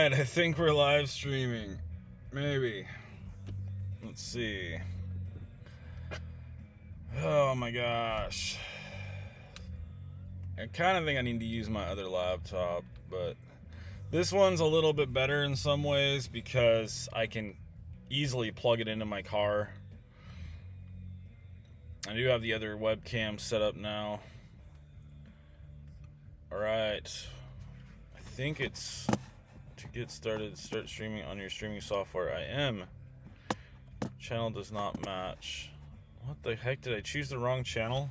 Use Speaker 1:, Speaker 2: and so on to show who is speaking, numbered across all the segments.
Speaker 1: Alright, I think we're live streaming. Maybe. Let's see. Oh my gosh. I kind of think I need to use my other laptop, but this one's a little bit better in some ways because I can easily plug it into my car. I do have the other webcam set up now. Alright. I think it's to get started, start streaming on your streaming software. I am. Channel does not match. What the heck? Did I choose the wrong channel?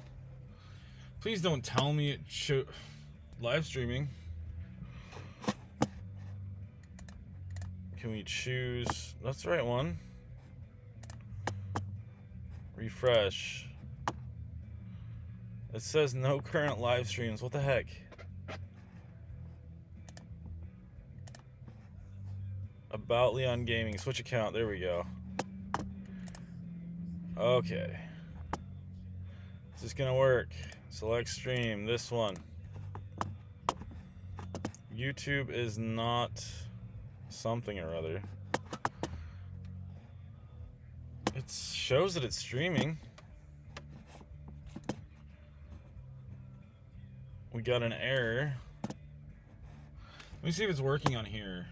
Speaker 1: Please don't tell me it live streaming. Can we choose? That's the right one. Refresh. It says no current live streams. What the heck? About Leon Gaming. Switch account. There we go. Okay. Is this gonna work? Select stream. This one. YouTube is not something or other. It shows that it's streaming. We got an error. Let me see if it's working on here.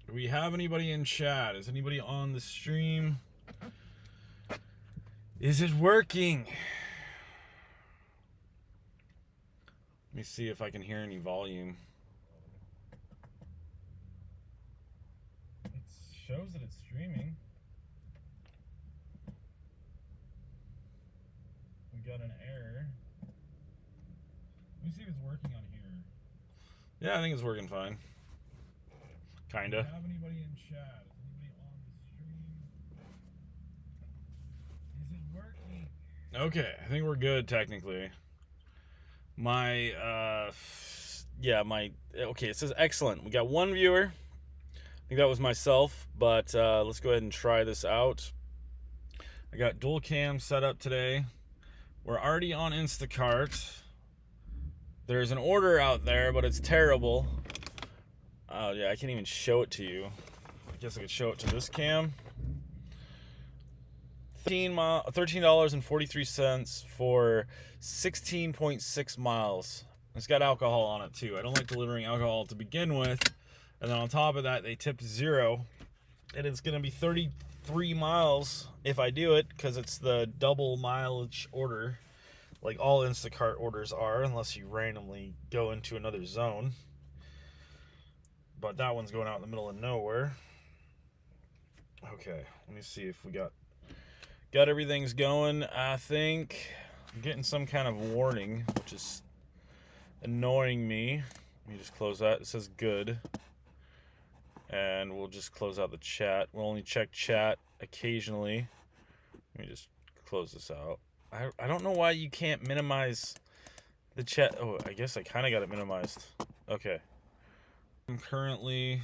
Speaker 1: Do we have anybody in chat? Is anybody on the stream? Is it working? Let me see if I can hear any volume. It shows that it's streaming. We got an error. Let me see if it's working on here. Yeah, I think it's working fine. Kinda. Do we have anybody in chat? Is anybody on the stream? Is it working? Okay, I think we're good technically. Okay, it says excellent. We got one viewer. I think that was myself, but let's go ahead and try this out. I got dual cam set up today. We're already on Instacart. There's an order out there, but it's terrible. Oh yeah, I can't even show it to you. I guess I could show it to this cam. $13.43 for 16.6 miles. It's got alcohol on it too. I don't like delivering alcohol to begin with. And then on top of that, they tipped $0. And it's going to be 33 miles if I do it, because it's the double mileage order. Like all Instacart orders are, unless you randomly go into another zone. But that one's going out in the middle of nowhere. Okay, let me see if we got everything's going. I think I'm getting some kind of warning, which is annoying me. Let me just close that. It says good. And we'll just close out the chat. We'll only check chat occasionally. Let me just close this out. I don't know why you can't minimize the chat. Oh, I guess I kind of got it minimized. Okay. I'm currently,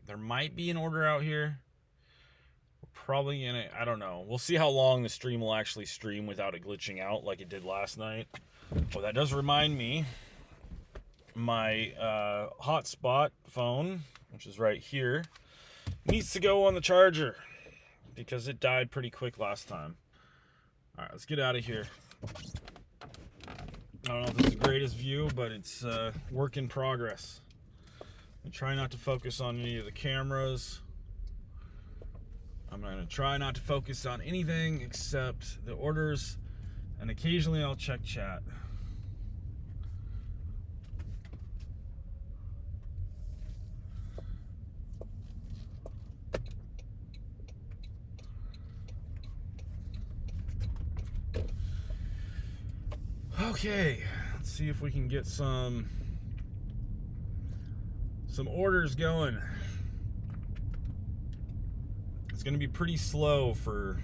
Speaker 1: there might be an order out here. We're probably in it. I don't know. We'll see how long the stream will actually stream without it glitching out like it did last night. Oh, that does remind me. My hotspot phone, which is right here, needs to go on the charger because it died pretty quick last time. All right, let's get out of here. I don't know if it's the greatest view, but it's work in progress. I try not to focus on any of the cameras. I'm going to try not to focus on anything except the orders, and occasionally I'll check chat. Okay, let's see if we can get some orders going. It's going to be pretty slow for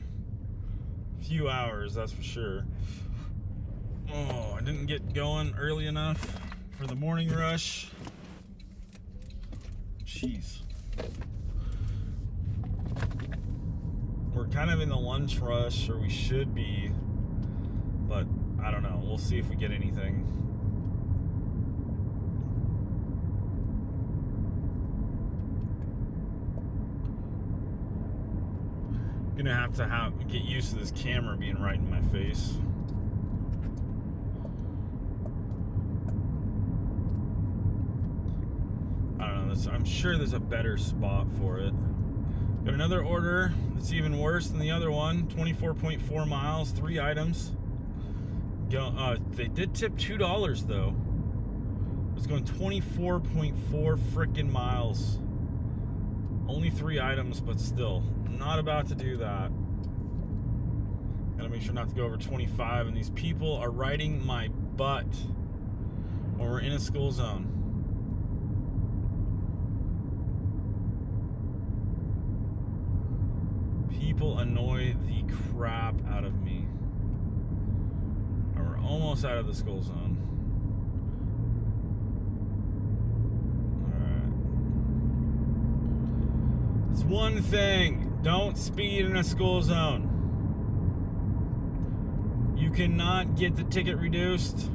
Speaker 1: a few hours, that's for sure. Oh, I didn't get going early enough for the morning rush. Jeez. We're kind of in the lunch rush, or we should be, but I don't know. We'll see if we get anything. Gonna have to get used to this camera being right in my face. I don't know. I'm sure there's a better spot for it. Got another order that's even worse than the other one. 24.4 miles, 3 items. They did tip $2 though. It's going 24.4 freaking miles. Only 3 items, but still, not about to do that. Gotta make sure not to go over 25, and these people are riding my butt when we're in a school zone. People annoy the crap out of me. And we're almost out of the school zone. It's one thing, don't speed in a school zone. You cannot get the ticket reduced,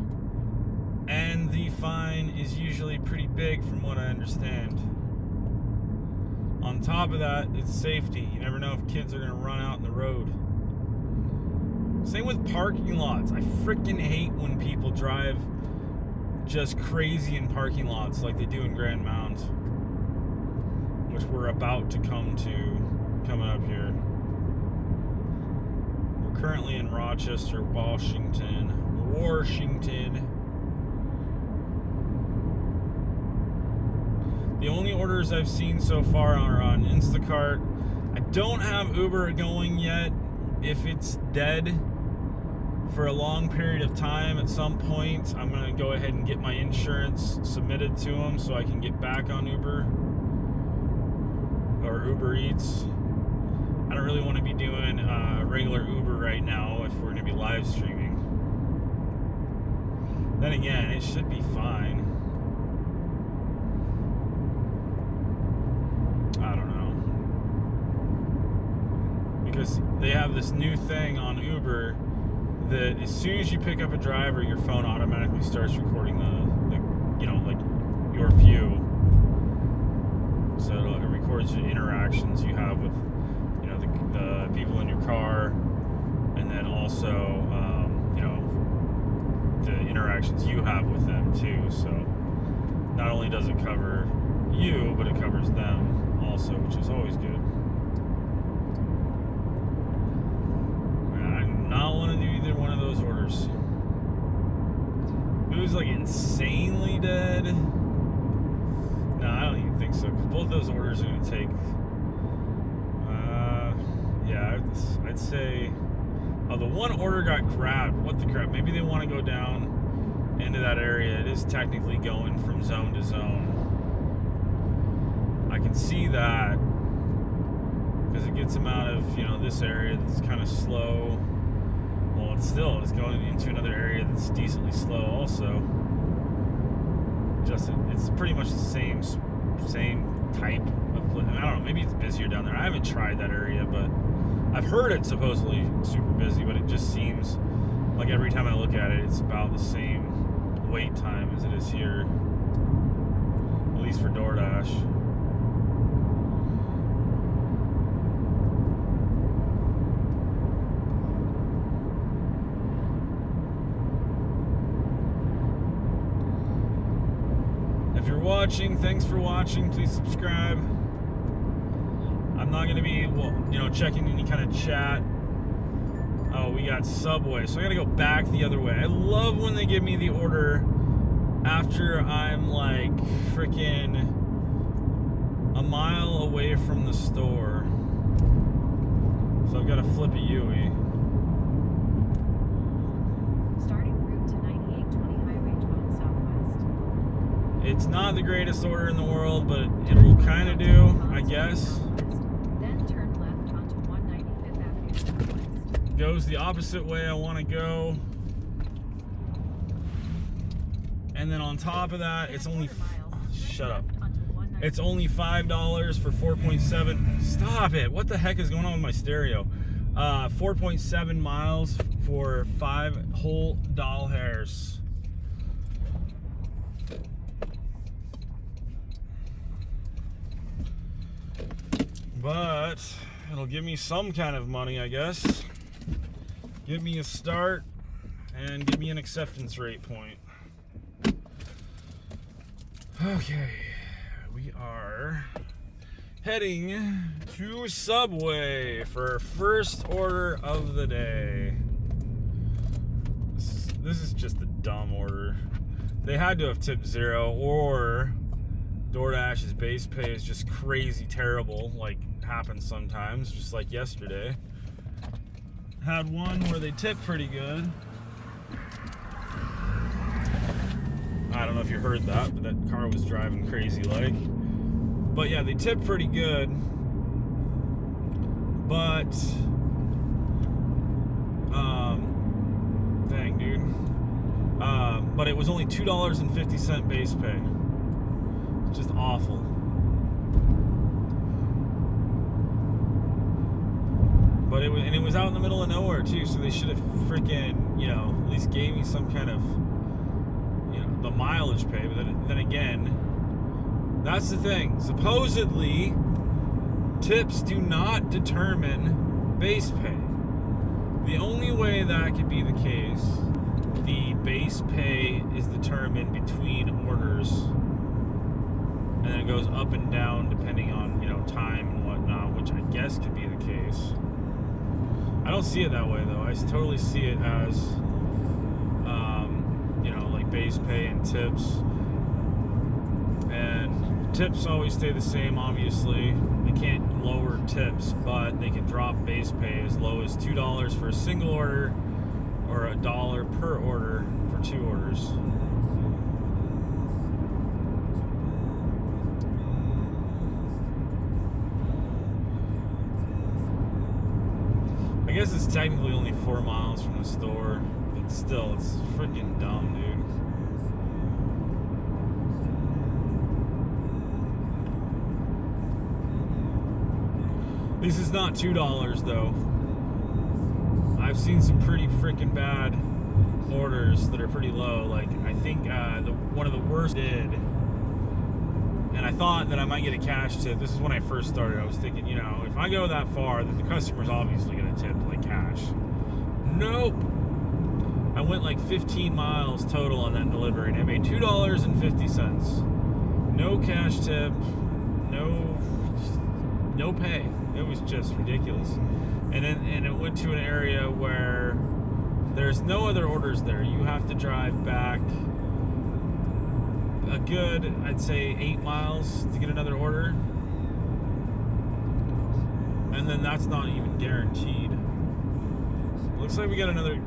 Speaker 1: and the fine is usually pretty big from what I understand. On top of that, it's safety. You never know if kids are going to run out in the road. Same with parking lots. I freaking hate when people drive just crazy in parking lots like they do in Grand Mound, which we're about to come to coming up here. We're currently in Rochester, Washington. The only orders I've seen so far are on Instacart. I don't have Uber going yet. If it's dead for a long period of time, at some point, I'm going to go ahead and get my insurance submitted to them so I can get back on Uber. Or Uber Eats. I don't really want to be doing regular Uber right now if we're going to be live streaming. Then again, it should be fine. I don't know. Because they have this new thing on Uber that as soon as you pick up a driver, your phone automatically starts recording the like your view. So it records the interactions you have with, the people in your car, and then also, the interactions you have with them too. So not only does it cover you, but it covers them also, which is always good. I do not want to do either one of those orders. If it was like insanely dead, no, I don't even think so, because both those orders are going to take, I'd say, the one order got grabbed. What the crap? Maybe they want to go down into that area. It is technically going from zone to zone. I can see that, because it gets them out of, this area that's kind of slow. Well, it's going into another area that's decently slow also. It's pretty much the same type of place. I don't know, maybe it's busier down there. I haven't tried that area, but I've heard it's supposedly super busy, but it just seems like every time I look at it, it's about the same wait time as it is here, at least for DoorDash. If you're watching, thanks for watching. Please subscribe. I'm not going to be, checking any kind of chat. Oh, we got Subway, so I got to go back the other way. I love when they give me the order after I'm like freaking a mile away from the store. So I've got to flip a Yui.
Speaker 2: Starting route to 9820 Highway 12 Southwest.
Speaker 1: It's not the greatest order in the world, but it will kind of do, I guess.
Speaker 2: Then turn left onto 195th Avenue Southwest.
Speaker 1: Goes the opposite way I want to go. And then on top of that, it's only... shut up. It's only $5 for 4.7... Stop it! What the heck is going on with my stereo? 4.7 miles for 5 whole doll hairs. But It'll give me some kind of money, I guess. Give me a start and give me an acceptance rate point. Okay, we are heading to Subway for our first order of the day. This is just a dumb order. They had to have tipped 0, or DoorDash's base pay is just crazy terrible, like happens sometimes, just like yesterday. Had one where they tipped pretty good. I don't know if you heard that, but that car was driving crazy like. But yeah, they tipped pretty good. But dang, dude. But it was only $2.50 base pay. It's just awful. But it was out in the middle of nowhere too, so they should have freaking, you know, at least gave me some kind of, you know, the mileage pay. But then again, that's the thing. Supposedly, tips do not determine base pay. The only way that could be the case, the base pay is determined between orders, and then it goes up and down depending on, you know, time and whatnot, which I guess could be the case. I don't see it that way though. I totally see it as, you know, like base pay and tips. And tips always stay the same, obviously. They can't lower tips, but they can drop base pay as low as $2 for a single order or $1 per order for 2 orders. I guess it's technically only 4 miles from the store, but still, it's freaking dumb, dude. At least it's not $2 though. I've seen some pretty freaking bad orders that are pretty low. Like, I think one of the worst did, and I thought that I might get a cash tip. This is when I first started. I was thinking, you know, if I go that far, then the customer's obviously going to tip like cash. Nope. I went like 15 miles total on that delivery, and I made $2.50. No cash tip, no pay. It was just ridiculous. And it went to an area where there's no other orders there. You have to drive back a good, I'd say, 8 miles to get another order. And then that's not even guaranteed. Looks like we got another,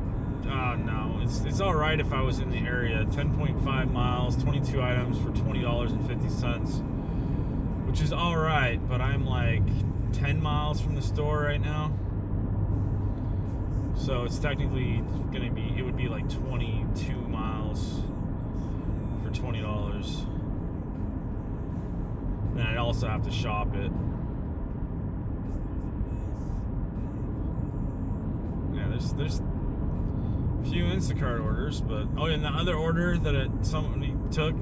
Speaker 1: no, it's all right if I was in the area. 10.5 miles, 22 items for $20.50, which is all right, but I'm like 10 miles from the store right now. So it's technically gonna be, it would be like 22 miles for $20. Then I'd also have to shop it. Yeah, there's a few Instacart orders, but oh, and the other order that somebody took,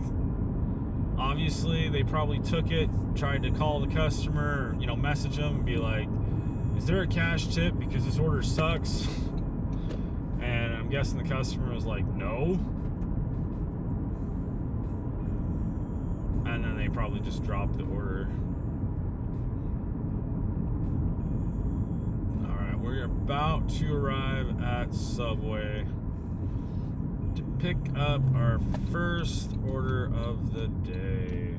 Speaker 1: obviously they probably took it, tried to call the customer, or, you know, message them and be like, is there a cash tip because this order sucks? And I'm guessing the customer was like, no. And then they probably just dropped the order. Alright, we're about to arrive at Subway to pick up our first order of the day.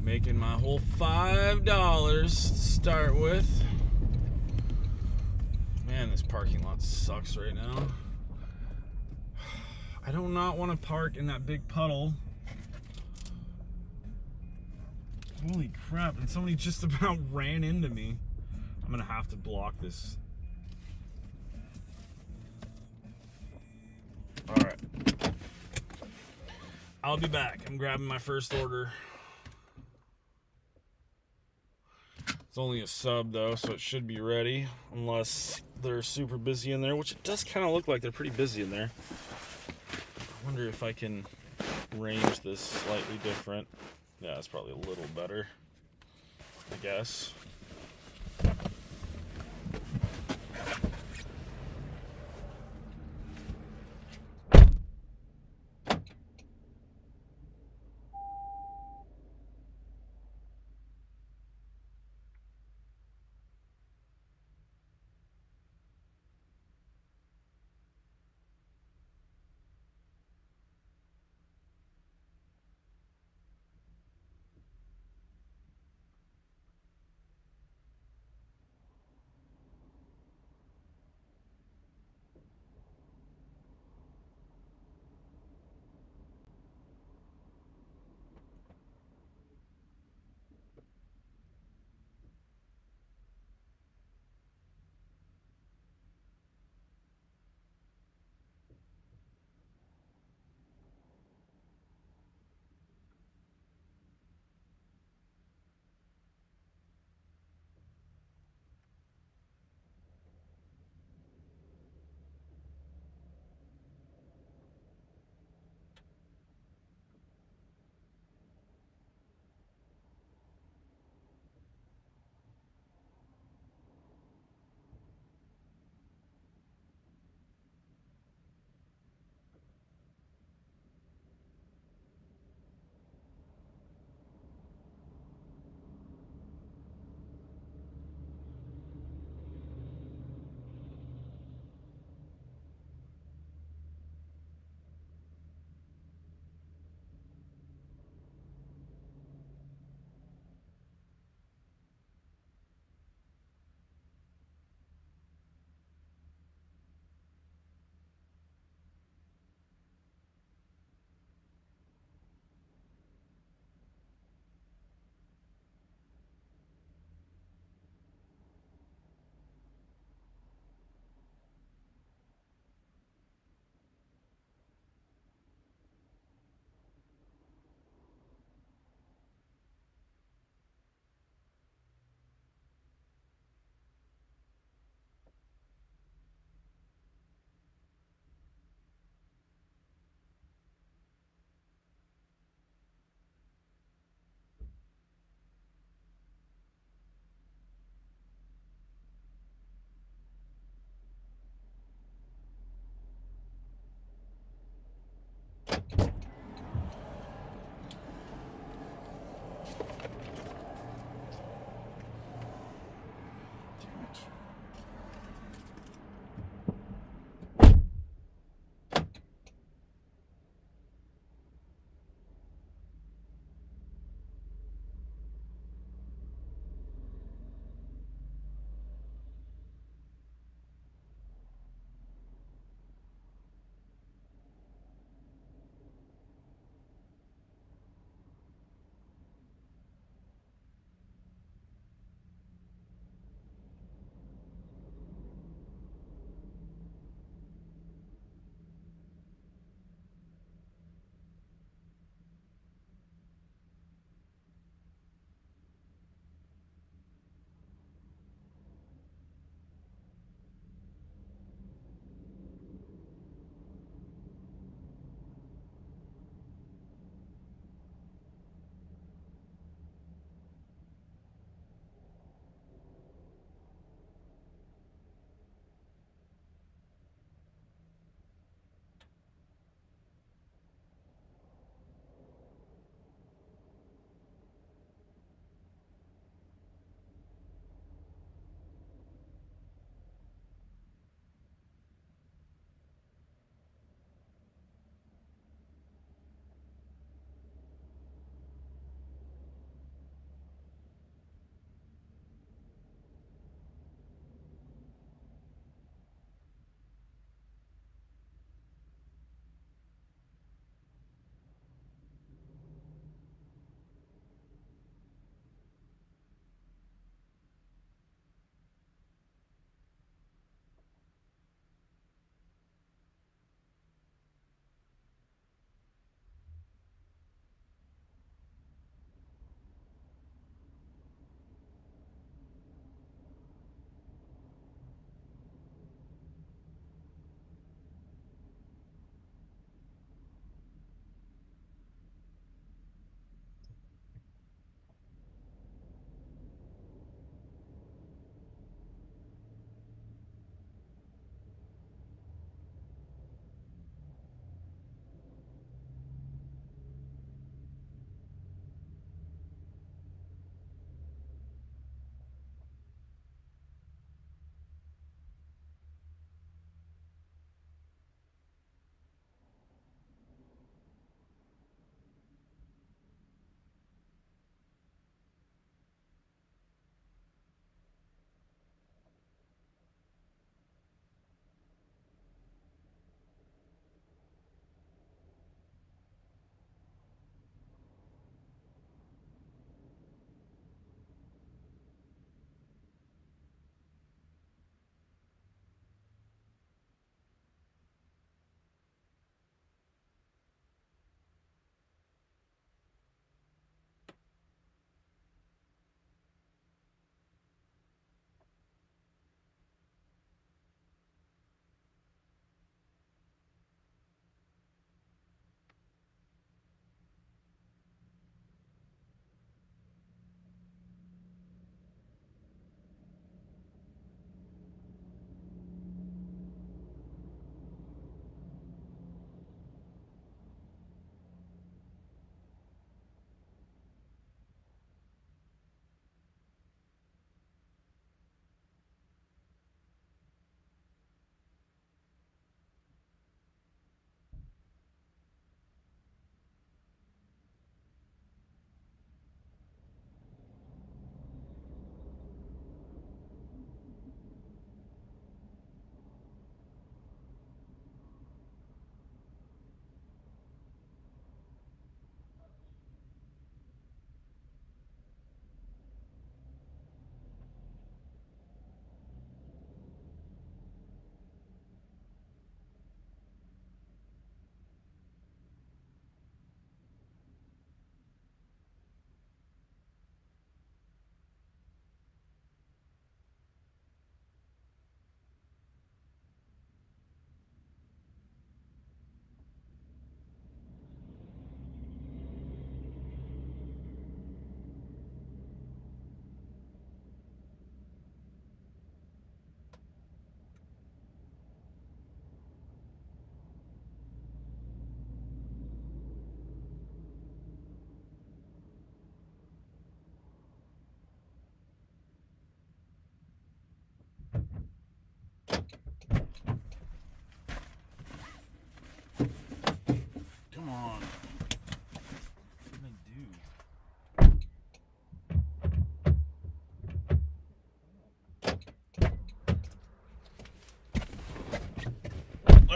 Speaker 1: Making my whole $5 to start with. Man, this parking lot sucks right now. I do not want to park in that big puddle. Holy crap, and somebody just about ran into me. I'm gonna have to block this. Alright. I'll be back. I'm grabbing my first order. It's only a sub though, so it should be ready, unless they're super busy in there, which it does kind of look like they're pretty busy in there. I wonder if I can range this slightly different. Yeah, it's probably a little better, I guess.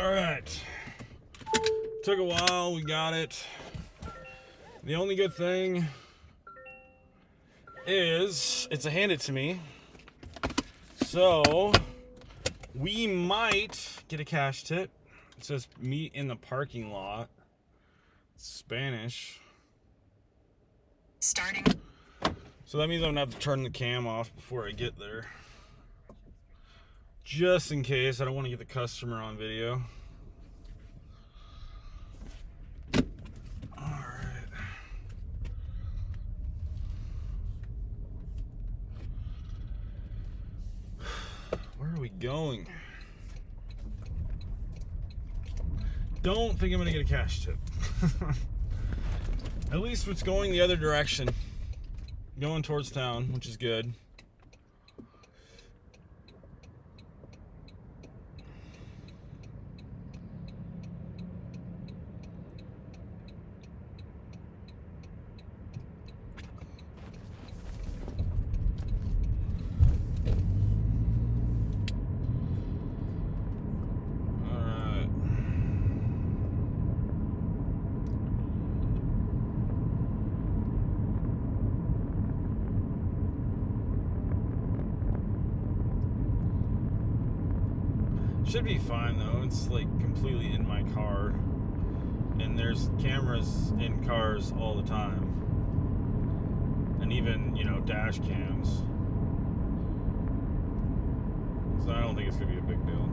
Speaker 1: All right. Took a while. We got it. The only good thing is it's a hand it to me. So we might get a cash tip. It says meet in the parking lot. It's Spanish.
Speaker 3: Starting.
Speaker 1: So that means I'm gonna have to turn the cam off before I get there. Just in case. I don't want to get the customer on video. Alright. Where are we going? Don't think I'm gonna get a cash tip. At least it's going the other direction. Going towards town, which is good. Should be fine though. It's like completely in my car, and there's cameras in cars all the time, and even, you know, dash cams. So I don't think it's gonna be a big deal.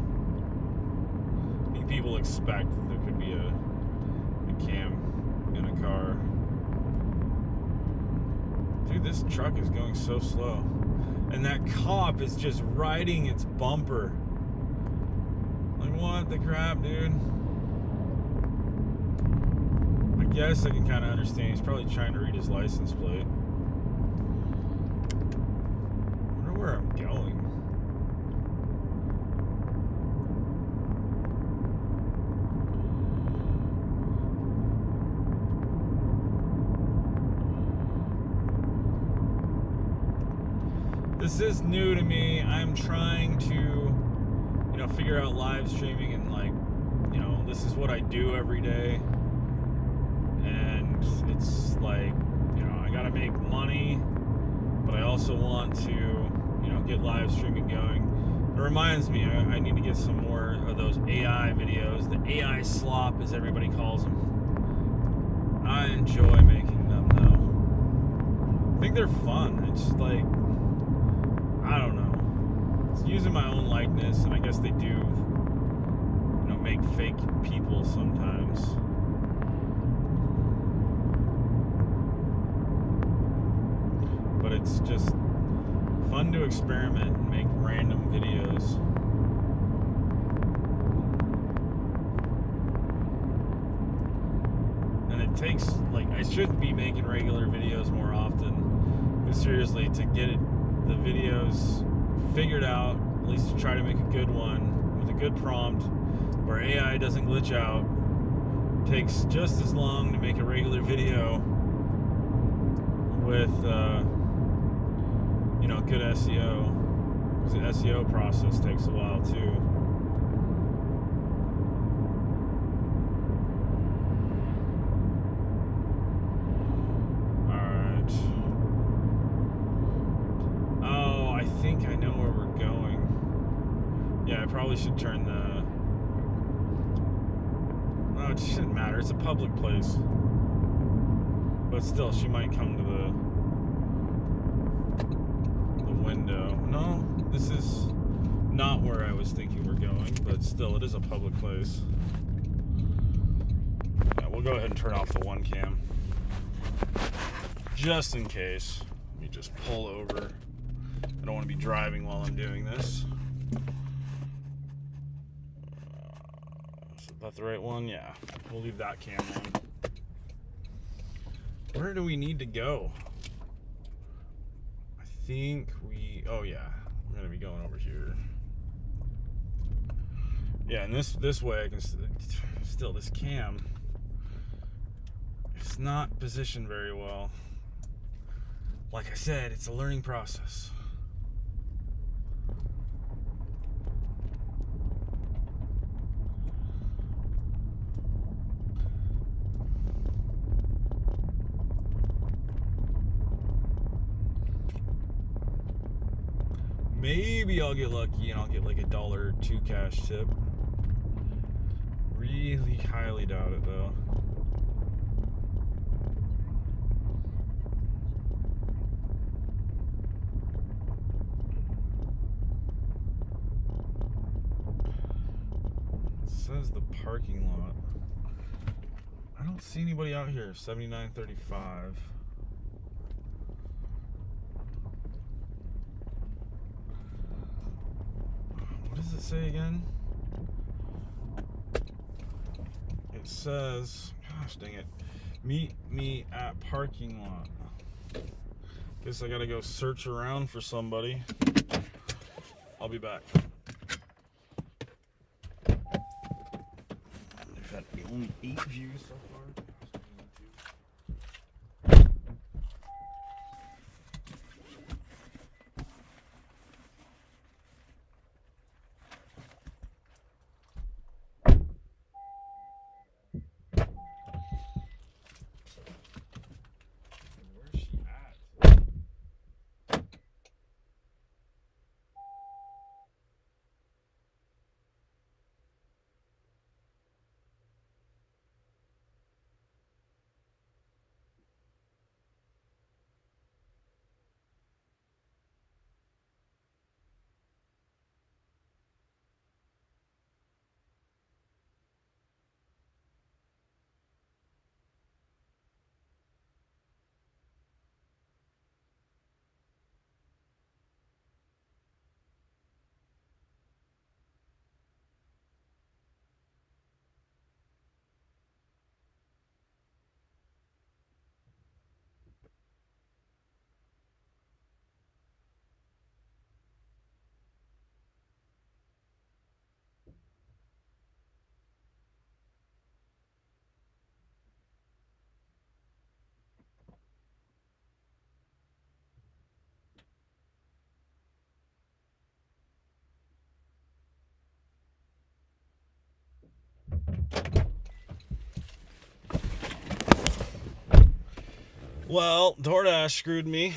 Speaker 1: I think people expect that there could be a cam in a car. Dude, this truck is going so slow, and that cop is just riding its bumper. Like, what the crap, dude? I guess I can kind of understand. He's probably trying to read his license plate. I wonder where I'm going. This is new to me. I'm trying to, you know, figure out live streaming, and like, you know, this is what I do every day, and it's like, you know, I gotta make money, but I also want to, you know, get live streaming going. It reminds me, I need to get some more of those AI videos, the AI slop as everybody calls them. I enjoy making them though. I think they're fun. It's like, I don't know. It's using my own likeness, and I guess they do, you know, make fake people sometimes. But it's just fun to experiment and make random videos. And it takes, like, I should be making regular videos more often. But seriously, to get the videos figured out, at least to try to make a good one with a good prompt where AI doesn't glitch out, takes just as long to make a regular video with you know, good SEO, because the SEO process takes a while too. I think I know where we're going. Yeah, I probably should turn the... Oh, it shouldn't matter. It's a public place. But still, she might come to the window. No, this is not where I was thinking we're going, but still, it is a public place. Yeah, we'll go ahead and turn off the one cam. Just in case. Let me just pull over. I don't want to be driving while I'm doing this. Is that the right one? Yeah. We'll leave that cam on. Where do we need to go? I think we... Oh, yeah. We're going to be going over here. Yeah, and this way I can... Still, this cam... It's not positioned very well. Like I said, it's a learning process. Maybe I'll get lucky and I'll get like $1 or $2 cash tip. Really highly doubt it though. It says the parking lot. I don't see anybody out here. 7935. What does it say again? It says, gosh dang it, meet me at parking lot. Guess I gotta go search around for somebody. I'll be back. I've had only 8 views so far. Well, DoorDash screwed me.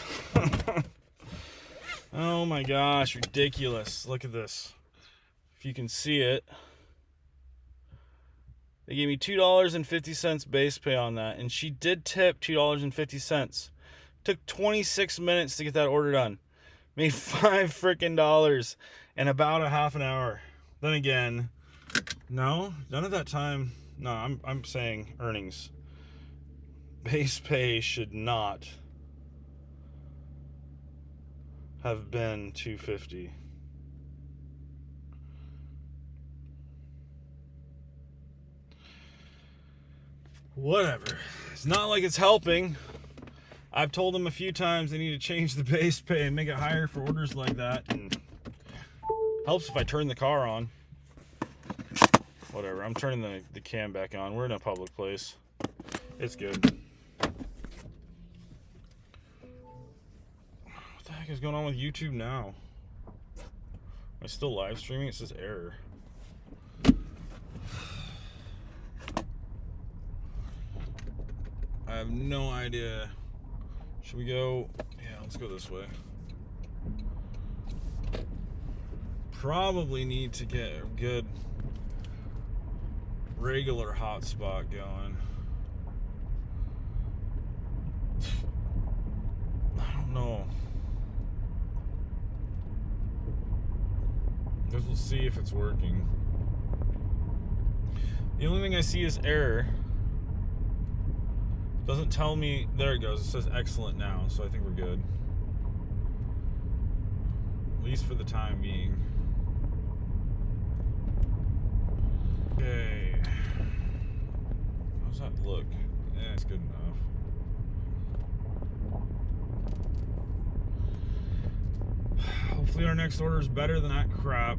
Speaker 1: Oh my gosh, ridiculous. Look at this. If you can see it. They gave me $2.50 base pay on that, and she did tip $2.50. Took 26 minutes to get that order done. Made $5 freaking in about a half an hour. Then again, no, none of that time. No, I'm saying earnings. Base pay should not have been $2.50. Whatever. It's not like it's helping. I've told them a few times they need to change the base pay and make it higher for orders like that. And helps if I turn the car on. Whatever. I'm turning the cam back on. We're in a public place. It's good. What the heck is going on with YouTube now? Am I still live streaming? It says error. I have no idea. Should we go? Yeah, let's go this way. Probably need to get a good regular hotspot going. I don't know. Guess we'll see if it's working. The only thing I see is error. Doesn't tell me. There it goes. It says excellent now, so I think we're good. At least for the time being. Okay. How's that look? Yeah, it's good enough. Hopefully our next order is better than that crap.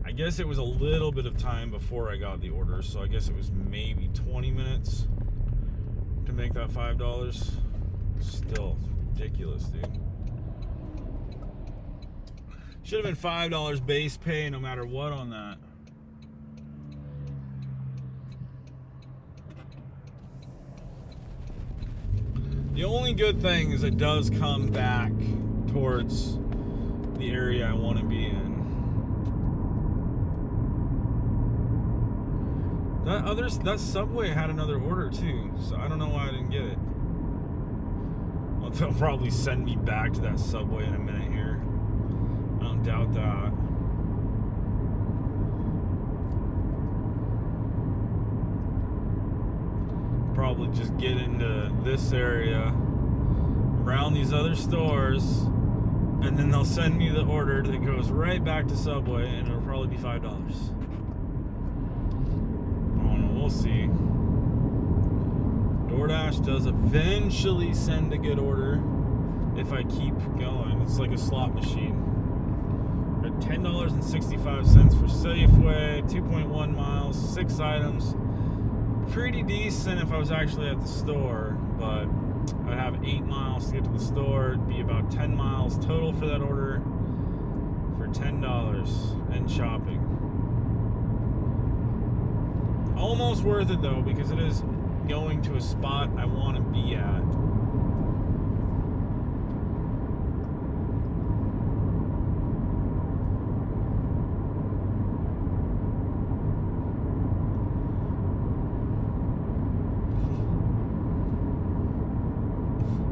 Speaker 1: I guess it was a little bit of time before I got the order, so I guess it was maybe 20 minutes to make that $5. Still ridiculous, dude. Should have been $5 base pay no matter what on that. The only good thing is it does come back towards the area I want to be in. That Subway had another order too, so I don't know why I didn't get it. Well, they'll probably send me back to that Subway in a minute here. I don't doubt that. Probably just get into this area, around these other stores, and then they'll send me the order that goes right back to Subway, and it'll probably be $5. We'll see. DoorDash does eventually send a good order if I keep going. It's like a slot machine. At $10.65 for Safeway, 2.1 miles, 6 items. Pretty decent if I was actually at the store, but I'd have 8 miles to get to the store. It'd be about 10 miles total for that order for $10 and shopping. Almost worth it though, because it is going to a spot I want to be at.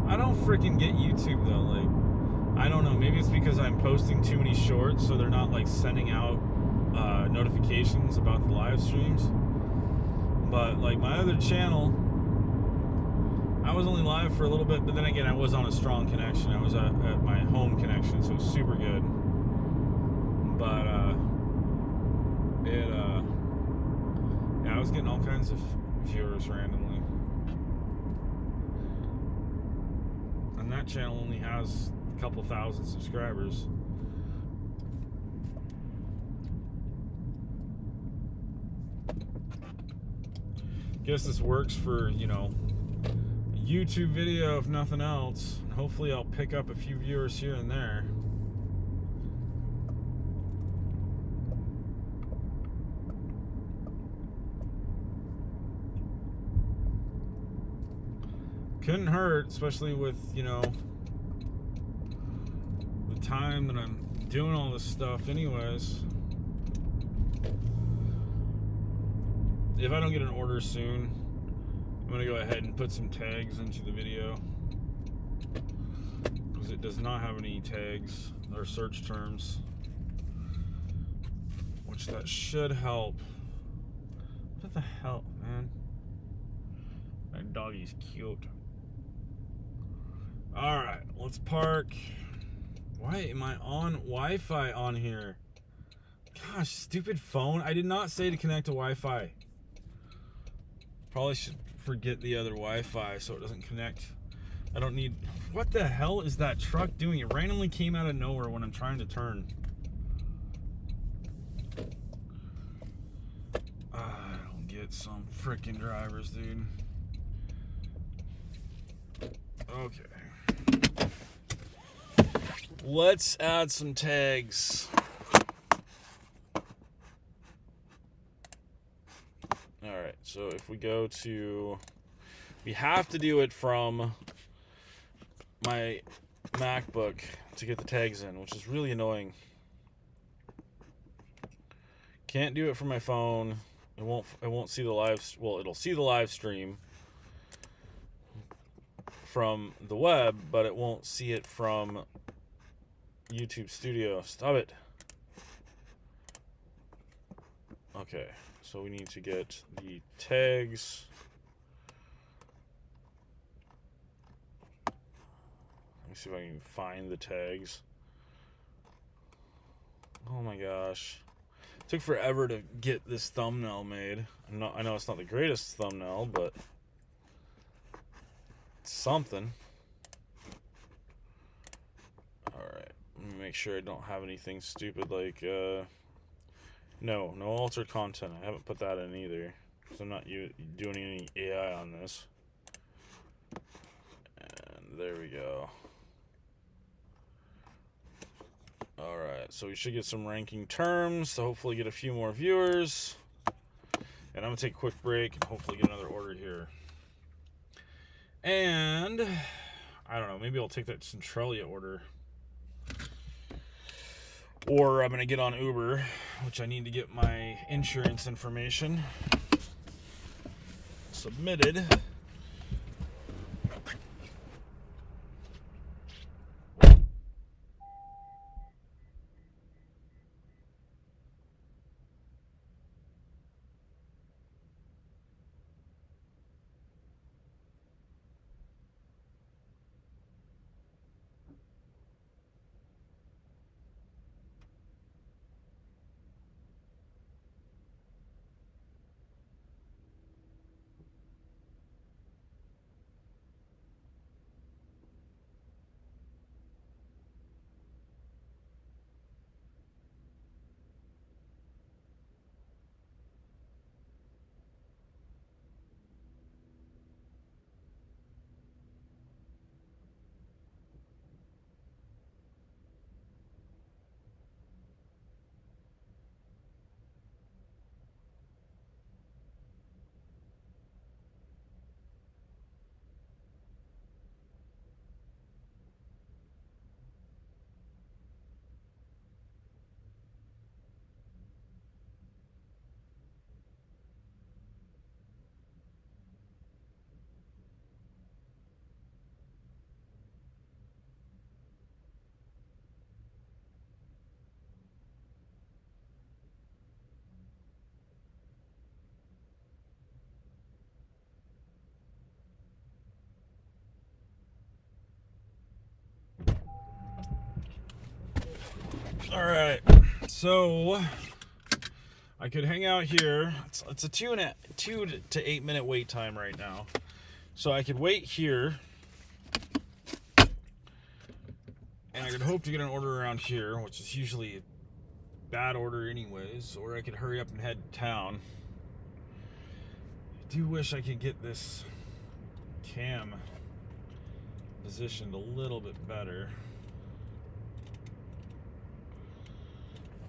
Speaker 1: I don't freaking get YouTube though. Like, I don't know, maybe it's because I'm posting too many shorts, so they're not like sending out notifications about the live streams. But like my other channel, I was only live for a little bit, but then again, I was on a strong connection. I was at my home connection, so it was super good. But yeah, I was getting all kinds of viewers randomly. And that channel only has a couple thousand subscribers. Guess this works for, you know, a YouTube video if nothing else. And hopefully I'll pick up a few viewers here and there. Couldn't hurt, especially with, you know, the time that I'm doing all this stuff anyways. If I don't get an order soon, I'm going to go ahead and put some tags into the video, because it does not have any tags or search terms, which that should help. What the hell, man? That doggy's cute. Alright, let's park. Why am I on Wi-Fi on here? Gosh, stupid phone. I did not say to connect to Wi-Fi. Probably should forget the other Wi-Fi so it doesn't connect. I don't need... What the hell is that truck doing? It randomly came out of nowhere when I'm trying to turn. I don't get some freaking drivers, dude. Okay. Let's add some tags. Alright, so if we go to... We have to do it from my MacBook to get the tags in, which is really annoying. Can't do it from my phone. It won't see the live... Well, it'll see the live stream from the web, but it won't see it from YouTube Studio. Stop it. Okay. So we need to get the tags. Let me see if I can find the tags. Oh my gosh. It took forever to get this thumbnail made. I know it's not the greatest thumbnail, but it's something. Alright. Let me make sure I don't have anything stupid like no altered content. I haven't put that in either, because I'm not doing any AI on this. And there we go. Alright, so we should get some ranking terms to hopefully get a few more viewers. And I'm going to take a quick break and hopefully get another order here. And I don't know, maybe I'll take that Centralia order. Or I'm going to get on Uber, which I need to get my insurance information submitted. All right, so I could hang out here. It's a 2 to 8 minute wait time right now. So I could wait here, and I could hope to get an order around here, which is usually a bad order anyways, or I could hurry up and head to town. I do wish I could get this cam positioned a little bit better.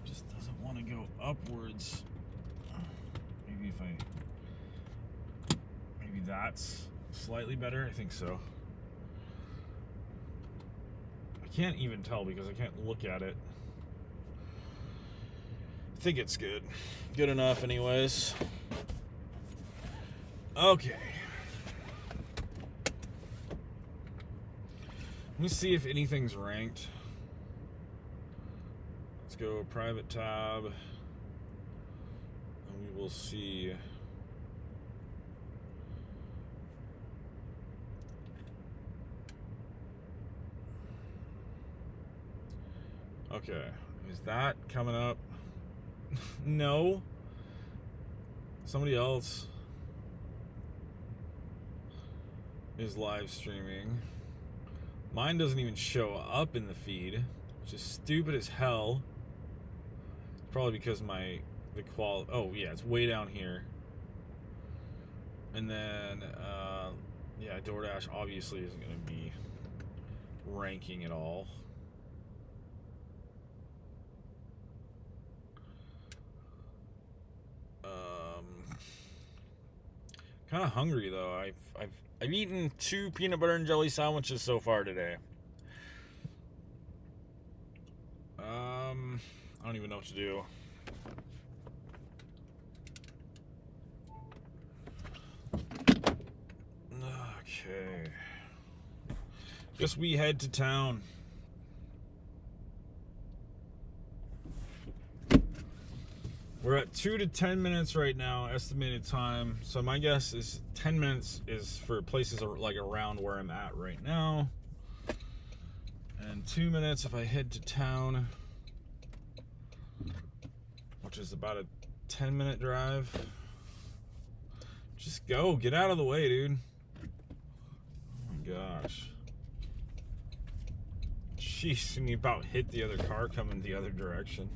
Speaker 1: Just doesn't want to go upwards. Maybe that's slightly better. I think so. I can't even tell because I can't look at it. I think it's good. Good enough anyways. Okay. Let me see if anything's ranked. Let's go private tab. And we will see. Okay, is that coming up? No. Somebody else is live streaming. Mine doesn't even show up in the feed, which is stupid as hell. Probably because the quality. Oh yeah, it's way down here. And then yeah, DoorDash obviously isn't going to be ranking at all. Kind of hungry though. I've eaten 2 peanut butter and jelly sandwiches so far today. I don't even know what to do. Okay. Guess we head to town. We're at 2 to 10 minutes right now, estimated time. So my guess is 10 minutes is for places like around where I'm at right now. And 2 minutes if I head to town, which is about a 10-minute drive. Just go, get out of the way, dude. Oh my gosh. Jeez, and you about hit the other car coming the other direction.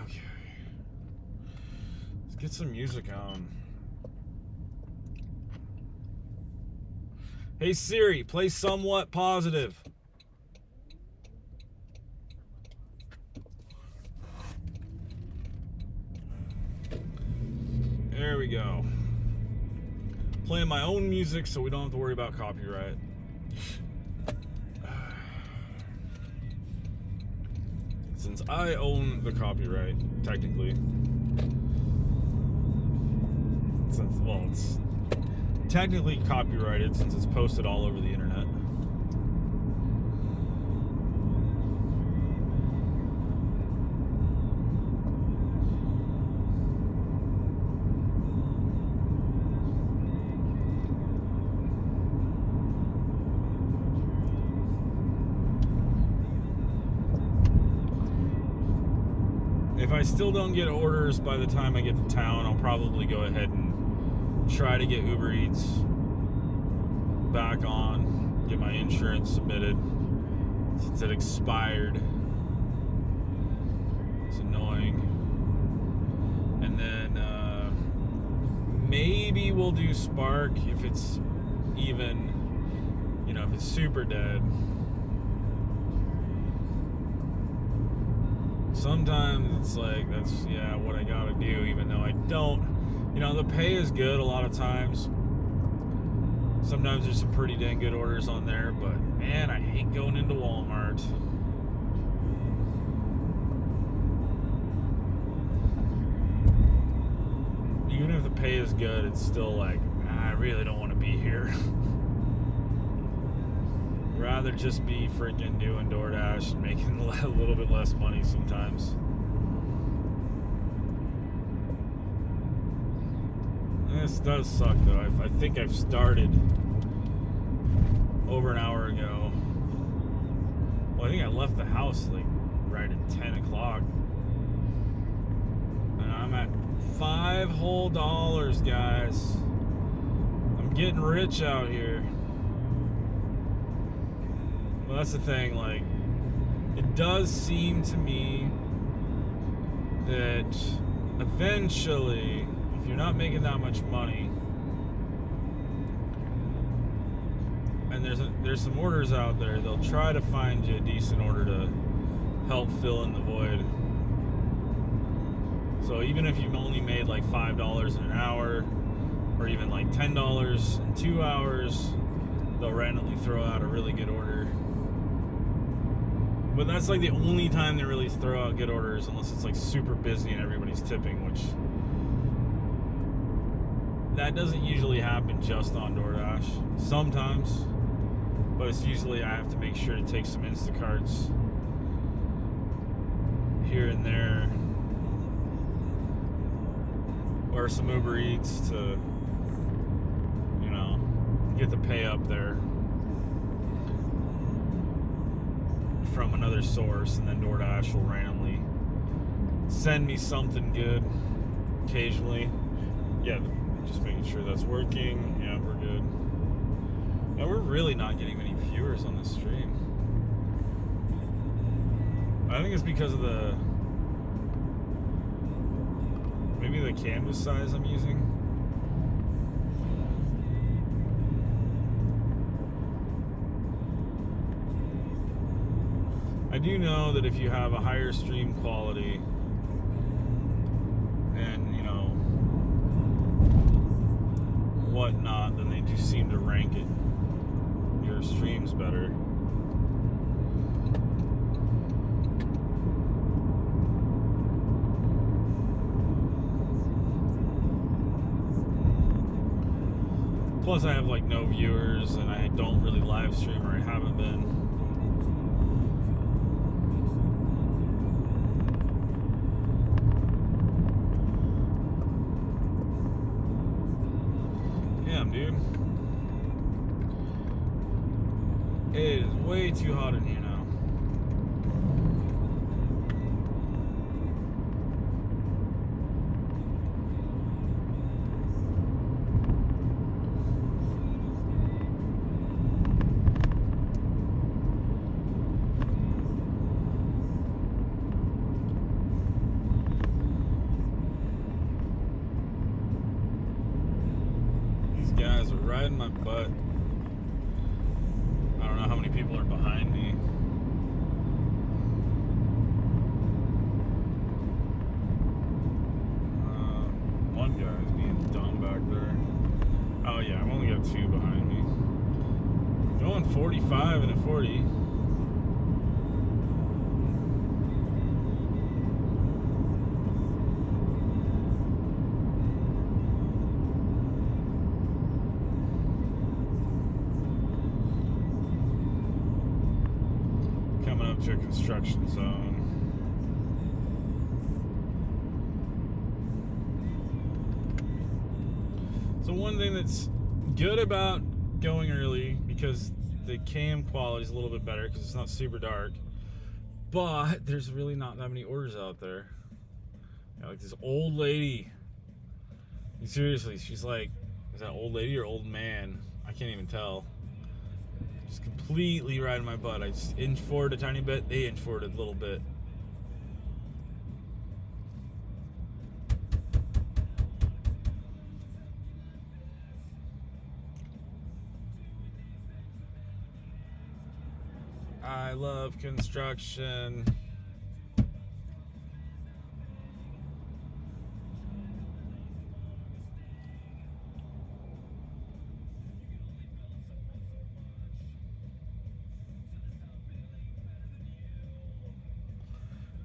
Speaker 1: Okay. Let's get some music on. Hey Siri, play Somewhat Positive. There we go. playing my own music so we don't have to worry about copyright. Since I own the copyright, technically. Well, it's technically copyrighted since it's posted all over the internet. If I still don't get orders by the time I get to town, I'll probably go ahead and try to get Uber Eats back on, get my insurance submitted since it expired. It's annoying. And then maybe we'll do Spark if it's even, if it's super dead. Sometimes it's like, that's, what I gotta do, even though I don't, the pay is good a lot of times. Sometimes there's some pretty dang good orders on there, but man, I hate going into Walmart. Even if the pay is good, it's still like, I really don't want to be here. Rather just be freaking doing DoorDash and making a little bit less money sometimes. This does suck though. I think I've started over an hour ago. Well, I think I left the house like right at 10 o'clock. And I'm at $5 whole, guys. I'm getting rich out here. Well, that's the thing, like, it does seem to me that eventually, if you're not making that much money, and there's some orders out there, they'll try to find you a decent order to help fill in the void. So even if you've only made like $5 an hour, or even like $10 in 2 hours, they'll randomly throw out a really good order. But that's like the only time they really throw out good orders, unless it's like super busy and everybody's tipping, which that doesn't usually happen just on DoorDash. Sometimes, but it's usually I have to make sure to take some Instacarts here and there, or some Uber Eats to, get the pay up there from another source, and then DoorDash will randomly send me something good occasionally. Yeah, just making sure that's working. Yeah, we're good. Yeah, we're really not getting many viewers on this stream. I think it's because of maybe the canvas size I'm using. I do know that if you have a higher stream quality and, whatnot, then they do seem to rank your streams better. Plus I have like no viewers and I don't really live stream, or I haven't been. Dude, it is way too hot in here now. Guys are riding my butt. I don't know how many people are behind me. One guy is being dumb back there. Oh yeah, got two behind me. Going 45 and a 40. Coming up to a construction zone. So one thing that's good about going early, because the cam quality is a little bit better because it's not super dark, but there's really not that many orders out there. You know, like this old lady, seriously, she's like, is that old lady or old man? I can't even tell. Just completely riding my butt. I just inch forward a tiny bit, they inch forward a little bit. I love construction.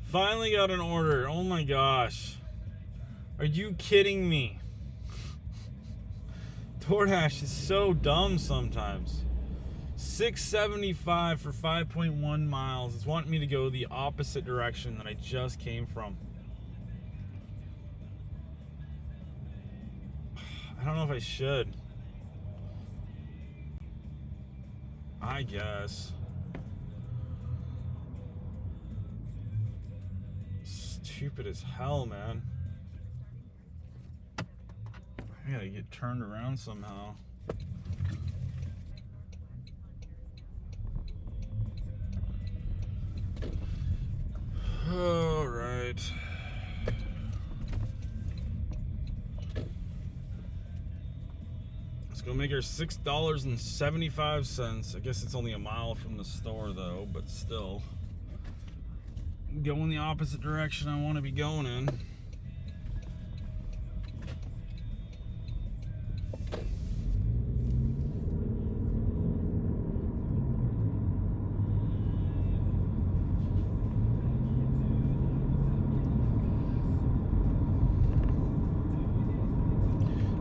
Speaker 1: Finally got an order. Oh my gosh. Are you kidding me? DoorDash is so dumb sometimes. $6.75 for 5.1 miles. It's wanting me to go the opposite direction that I just came from. I don't know if I should. I guess. Stupid as hell, man. I gotta get turned around somehow. All right. Let's go make our $6.75. I guess it's only a mile from the store though, but still. Going the opposite direction I want to be going in.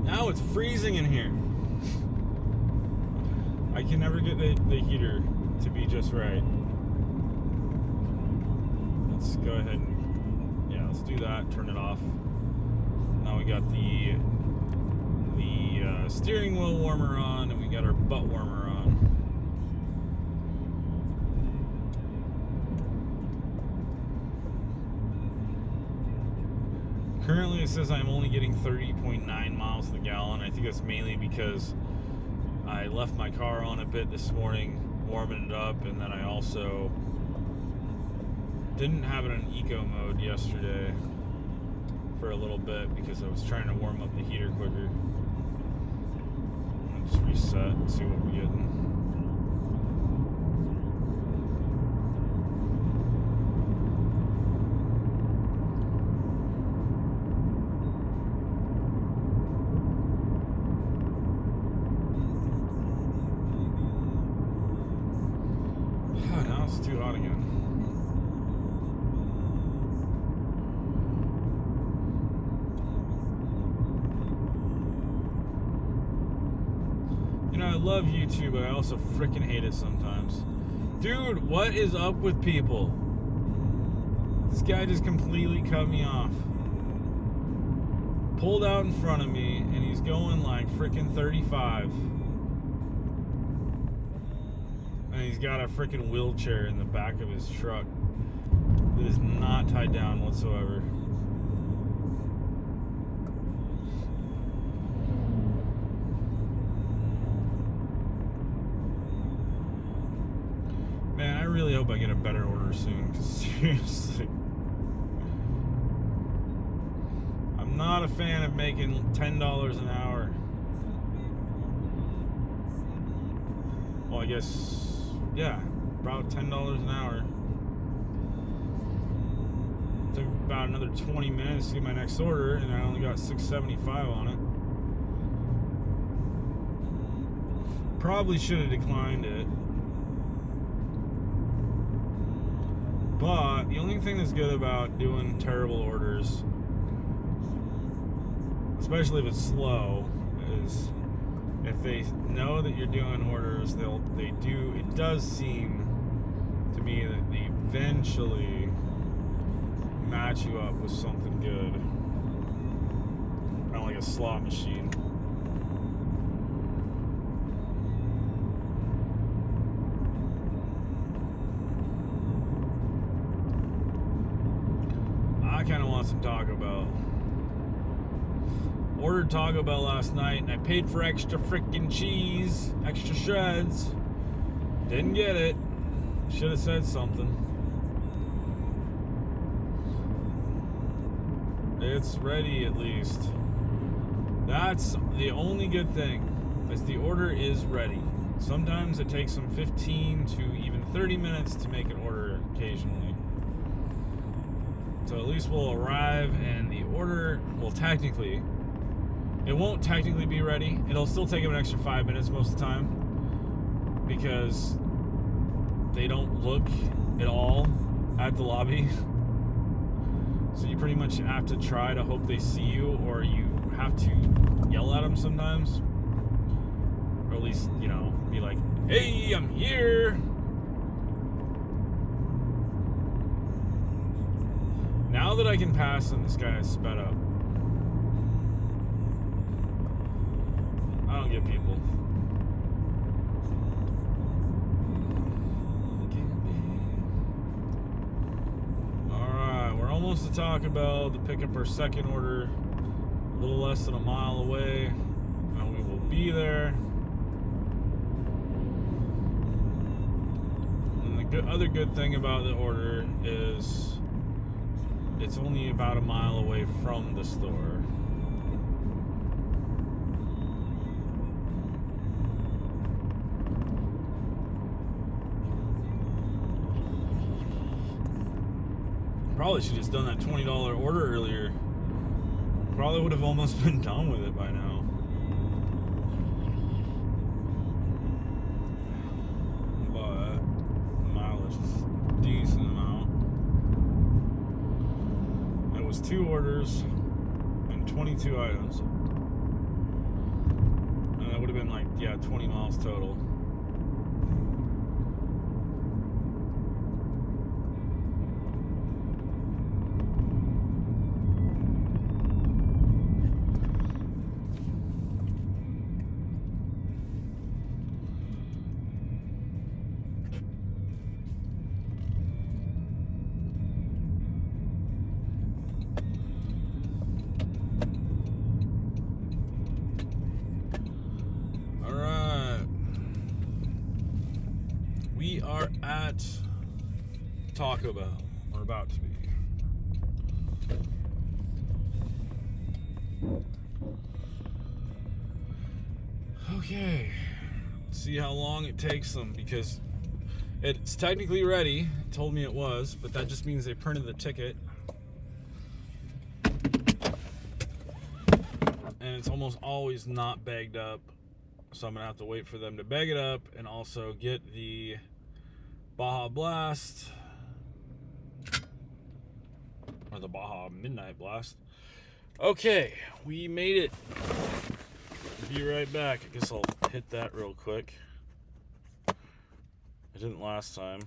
Speaker 1: Now it's freezing in here. I can never get the heater to be just right. Let's go ahead and, yeah, let's do that. Turn it off. Now we got the steering wheel warmer on, and we got our butt warmer on. Currently it says I'm only getting 30.9 miles to the gallon. I think that's mainly because I left my car on a bit this morning, warming it up, and then I also didn't have it in eco mode yesterday for a little bit because I was trying to warm up the heater quicker. I'll just reset and see what we're getting. Now it's too hot again. You know, I love YouTube, but I also freaking hate it sometimes. Dude, what is up with people? This guy just completely cut me off. Pulled out in front of me, and he's going like freaking 35. And he's got a freaking wheelchair in the back of his truck that is not tied down whatsoever. Man, I really hope I get a better order soon, because seriously, I'm not a fan of making $10 an hour. Well, I guess, yeah, about $10 an hour. Took about another 20 minutes to get my next order, and I only got $6.75 on it. Probably should have declined it. But the only thing that's good about doing terrible orders, especially if it's slow, is if they know that you're doing orders, it does seem to me that they eventually match you up with something good. Kind of like a slot machine. I kind of want some Taco Bell. Ordered Taco Bell last night and I paid for extra freaking cheese, extra shreds. Didn't get it. Should have said something. It's ready at least. That's the only good thing, is the order is ready. Sometimes it takes them 15 to even 30 minutes to make an order occasionally. So at least we'll arrive and the order will technically, it won't technically be ready. It'll still take them an extra 5 minutes most of the time because they don't look at all at the lobby. So you pretty much have to try to hope they see you, or you have to yell at them sometimes. Or at least, you know, be like, hey, I'm here. Now that I can pass them, this guy has sped up. I don't get people. Alright, we're almost to Taco Bell to pick up our second order. A little less than a mile away. And we will be there. And the other good thing about the order is it's only about a mile away from the store. Probably should have just done that $20 order earlier. Probably would have almost been done with it by now. But mileage is a decent amount. It was 2 orders and 22 items. And that would have been like, yeah, 20 miles total. We are at Taco Bell. We're about to be. Okay. Let's see how long it takes them, because it's technically ready. It told me it was, but that just means they printed the ticket. And it's almost always not bagged up. So I'm going to have to wait for them to bag it up and also get the Baja Blast, or the Baja Midnight Blast. Okay, we made it. Be right back. I guess I'll hit that real quick. I didn't last time.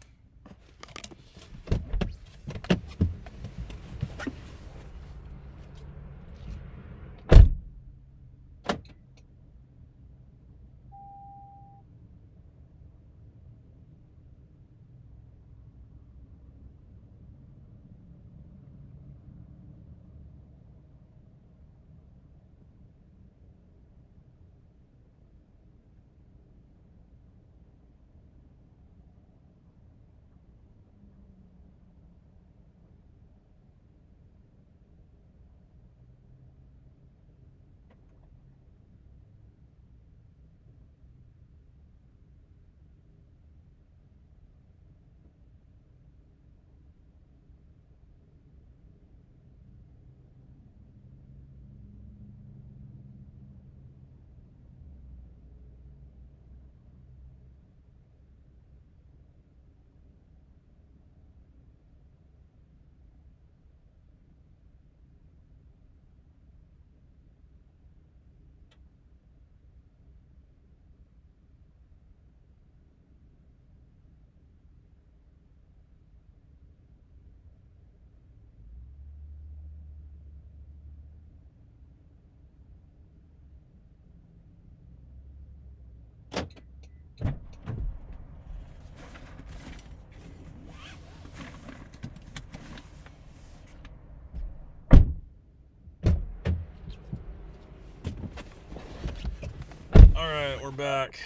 Speaker 1: All right, we're back.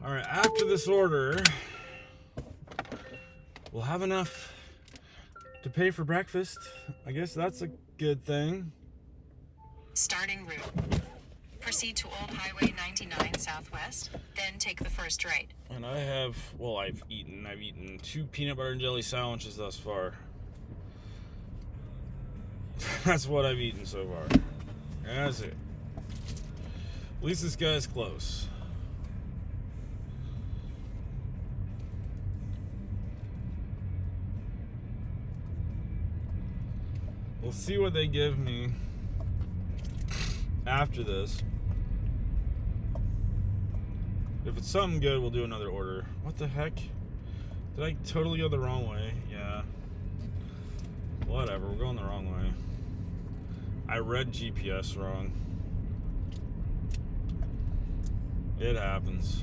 Speaker 1: All right, after this order, we'll have enough to pay for breakfast. I guess that's a good thing.
Speaker 3: Starting route. Proceed to Old Highway 99 Southwest, then take the first right.
Speaker 1: And I have, well, I've eaten 2 peanut butter and jelly sandwiches thus far. That's what I've eaten so far. That's it. At least this guy's close. We'll see what they give me after this. If it's something good, we'll do another order. What the heck? Did I totally go the wrong way? Yeah. Whatever, we're going the wrong way. I read GPS wrong. It happens.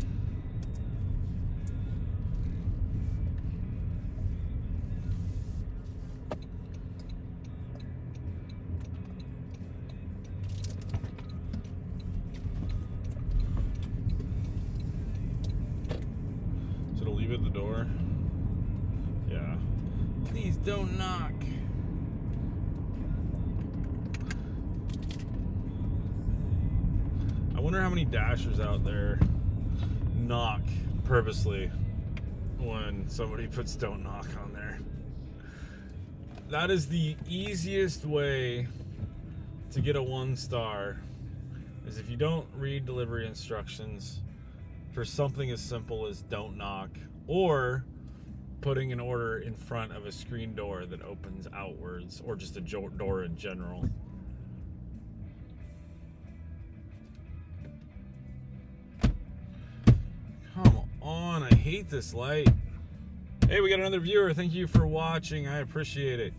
Speaker 1: So to leave at the door? Yeah. Please don't knock. I wonder how many dashers out there knock purposely when somebody puts "don't knock" on there. That is the easiest way to get a 1-star, is if you don't read delivery instructions for something as simple as "don't knock," or putting an order in front of a screen door that opens outwards, or just a door in general. Come on, I hate this light. Hey, we got another viewer. Thank you for watching. I appreciate it.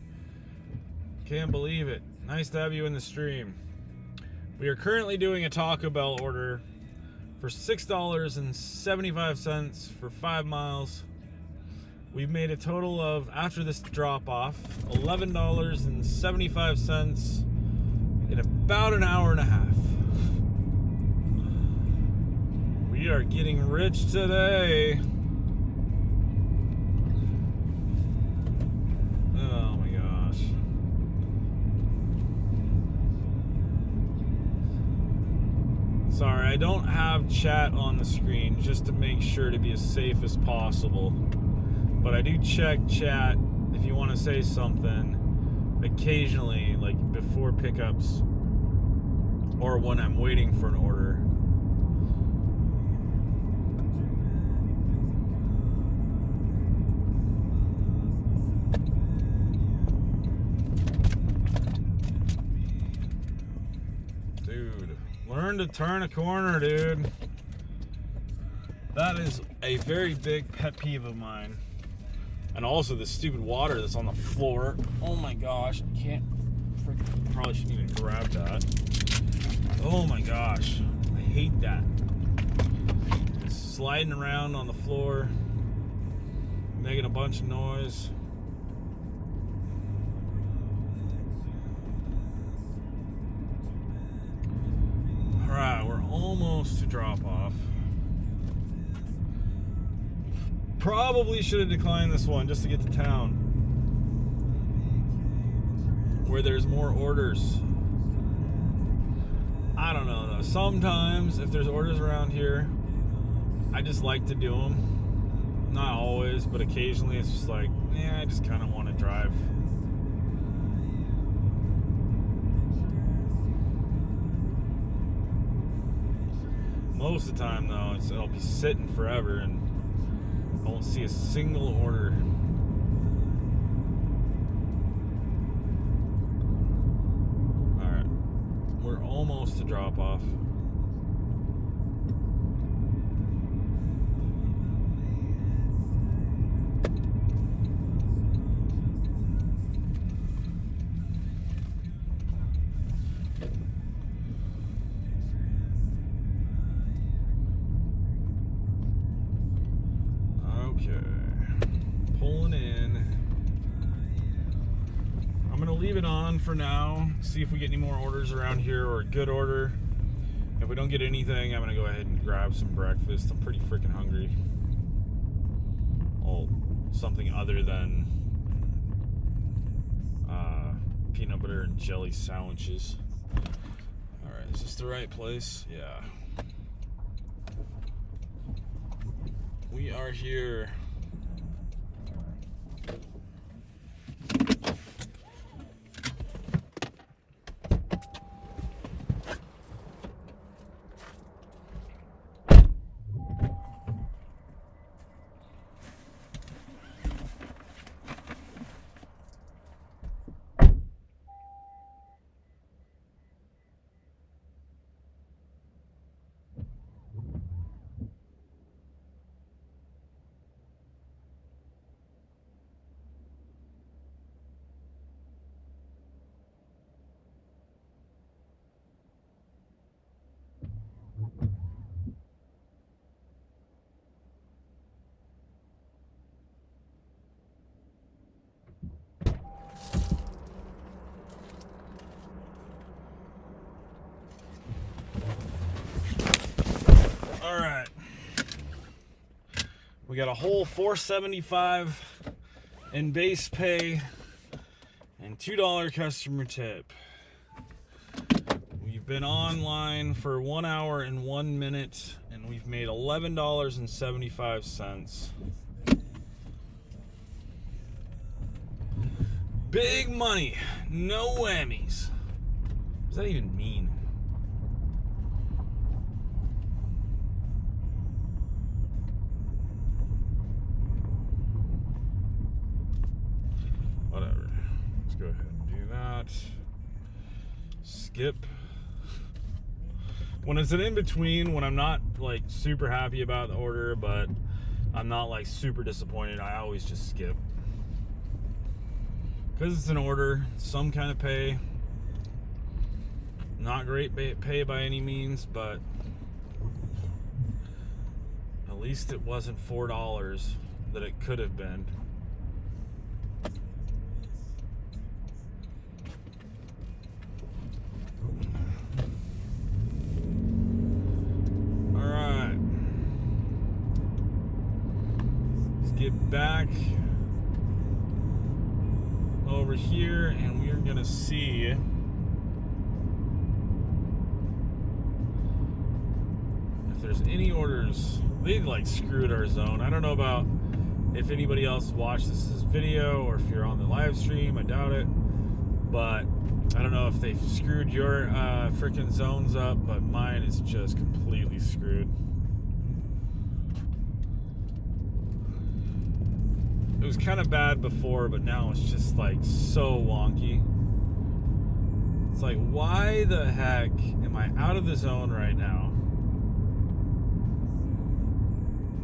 Speaker 1: Can't believe it. Nice to have you in the stream. We are currently doing a Taco Bell order for $6.75 for 5 miles. We've made a total of, after this drop off, $11.75 in about an hour and a half. We are getting rich today. Oh my gosh. Sorry, I don't have chat on the screen just to make sure to be as safe as possible. But I do check chat if you want to say something occasionally, like before pickups or when I'm waiting for an order. Dude, learn to turn a corner, dude. That is a very big pet peeve of mine. And also the stupid water that's on the floor. Oh my gosh, I can't freaking, probably shouldn't even grab that. Oh my gosh, I hate that. It's sliding around on the floor, making a bunch of noise. All right, we're almost to drop off. Probably should have declined this one just to get to town, where there's more orders. I don't know though. Sometimes if there's orders around here, I just like to do them. Not always, but occasionally it's just like, yeah, I just kind of want to drive. Most of the time though, I'll be sitting forever and I won't see a single order. Alright. We're almost to drop off. leave it on for now. See if we get any more orders around here or a good order. If we don't get anything, I'm gonna go ahead and grab some breakfast. I'm pretty freaking hungry. Oh, something other than peanut butter and jelly sandwiches. All right, is this the right place? Yeah. We are here. All right, we got a whole $4.75 in base pay and $2 customer tip. We've been online for 1 hour and 1 minute, and we've made $11.75. Big money, no whammies. What does that even mean? Whatever. Let's go ahead and do that. Skip. When it's an in-between, when I'm not like super happy about the order, but I'm not like super disappointed, I always just skip. Because it's an order, some kind of pay. Not great pay by any means, but at least it wasn't $4 that it could have been. Alright. Let's get back over here, and we're gonna see if there's any orders. They like screwed our zone. I don't know about if anybody else watched this video or if you're on the live stream. I doubt it, but I don't know if they've screwed your freaking zones up, but mine is just completely screwed. It was kind of bad before, but now it's just like so wonky. It's like, why the heck am I out of the zone right now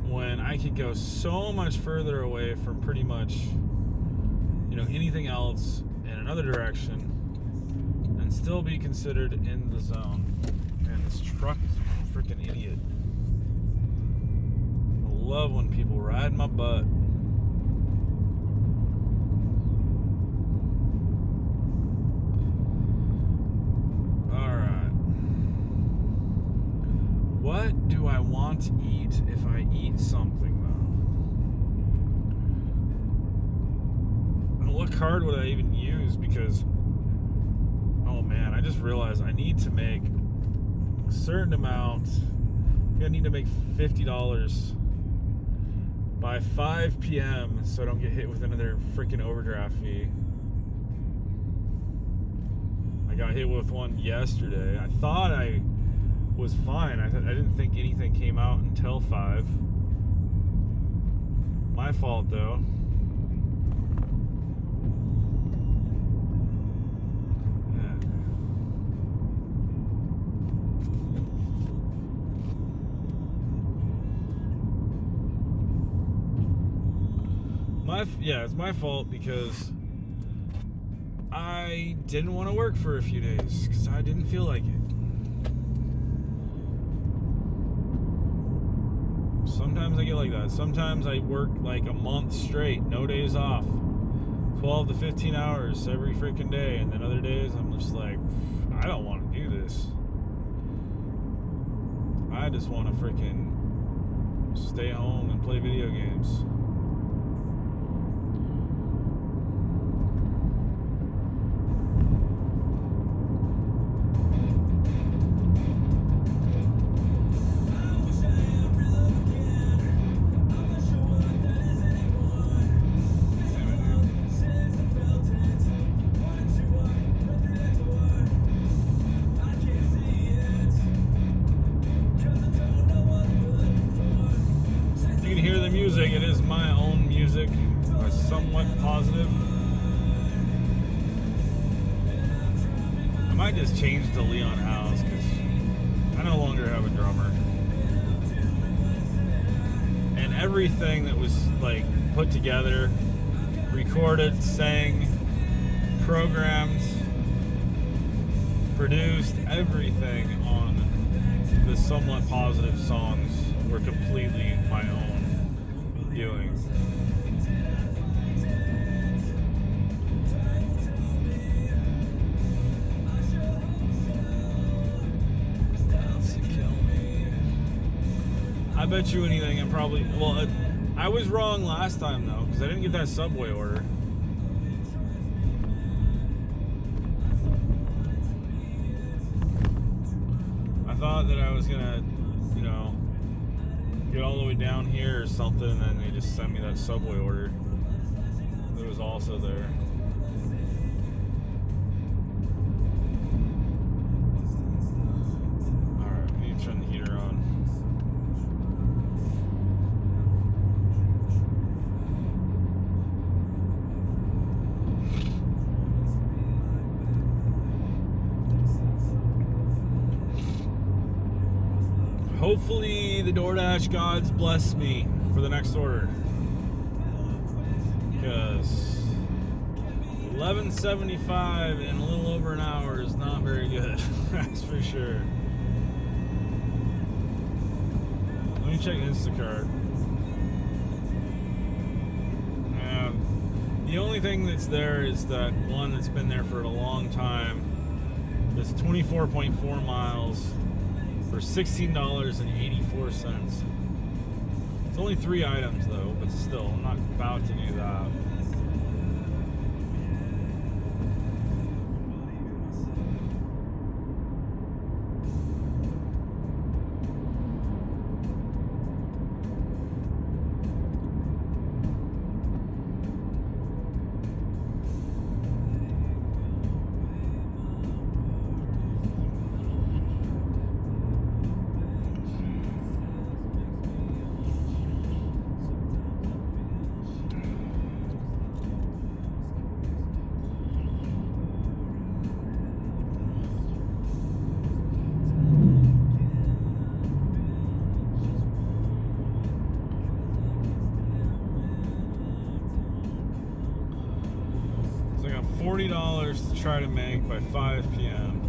Speaker 1: when I could go so much further away from pretty much, you know, anything else in another direction and still be considered in the zone? Man, this truck is a freaking idiot. I love when people ride my butt. What do I want to eat if I eat something, though? And what card would I even use? Because, oh man, I just realized I need to make a certain amount. I think I need to make $50 by 5 p.m. so I don't get hit with another freaking overdraft fee. I got hit with one yesterday. I thought I was fine. I didn't think anything came out until 5. My fault, though. Yeah, it's my fault because I didn't want to work for a few days because I didn't feel like it. Sometimes I get like that. Sometimes I work like a month straight, no days off. 12 to 15 hours every freaking day, and then other days I'm just like, I don't want to do this. I just want to freaking stay home and play video games. It is my own music. I'm somewhat positive. I might just change to Leon House because I no longer have a drummer. And everything that was like put together, recorded, sang, programmed, produced, everything on the somewhat positive songs were completely my own doing. I bet you anything I'm probably, well, I was wrong last time though, because I didn't get that Subway order. I thought that I was gonna, you know, get all the way down here or something, and then they just sent me that Subway order that was also there. Alright, we need to turn the heater on. Hopefully the DoorDash gods bless me for the next order, because $11.75 in a little over an hour is not very good. That's for sure. Let me check Instacart. The only thing that's there is that one that's been there for a long time. It's 24.4 miles. For $16.84. It's only 3 items though, but still, I'm not about to do that. $40 to try to make by 5 p.m.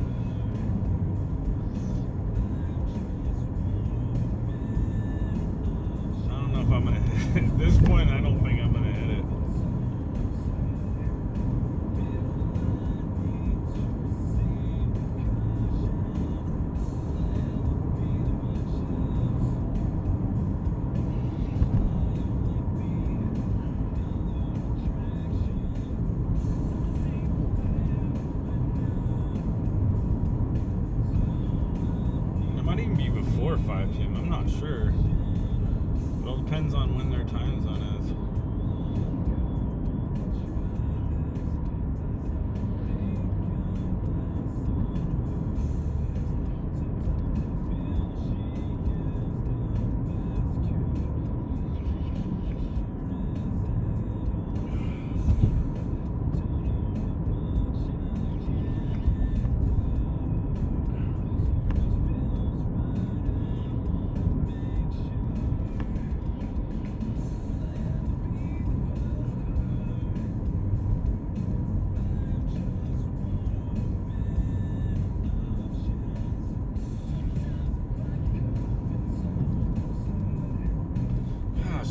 Speaker 1: I don't know if I'm gonna hit it. At this point, I don't think I'm gonna hit it. Before 5 p.m. I'm not sure. It all depends on when their time zone is.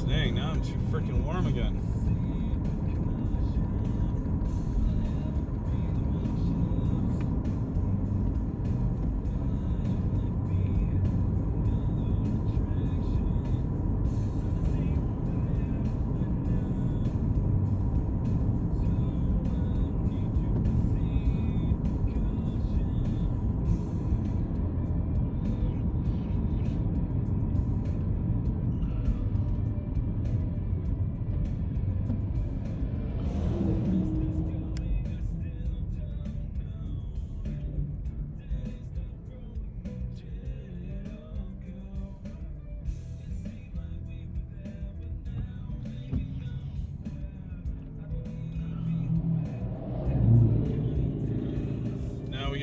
Speaker 1: Dang, now I'm too freaking warm again.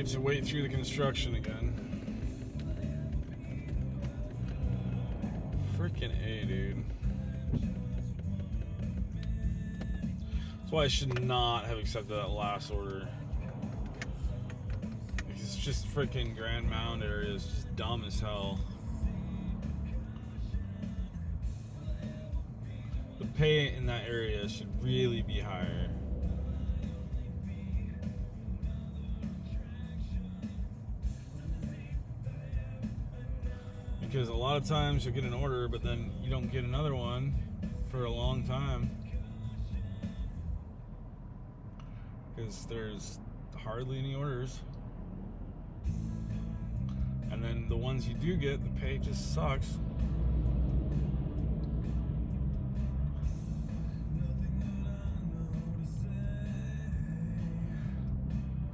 Speaker 1: get to wait through the construction again. Freaking A, dude. That's why I should not have accepted that last order. Because it's just freaking Grand Mound area is just dumb as hell. The pay in that area should really be higher. Because a lot of times you'll get an order, but then you don't get another one for a long time. Because there's hardly any orders. And then the ones you do get, the pay just sucks.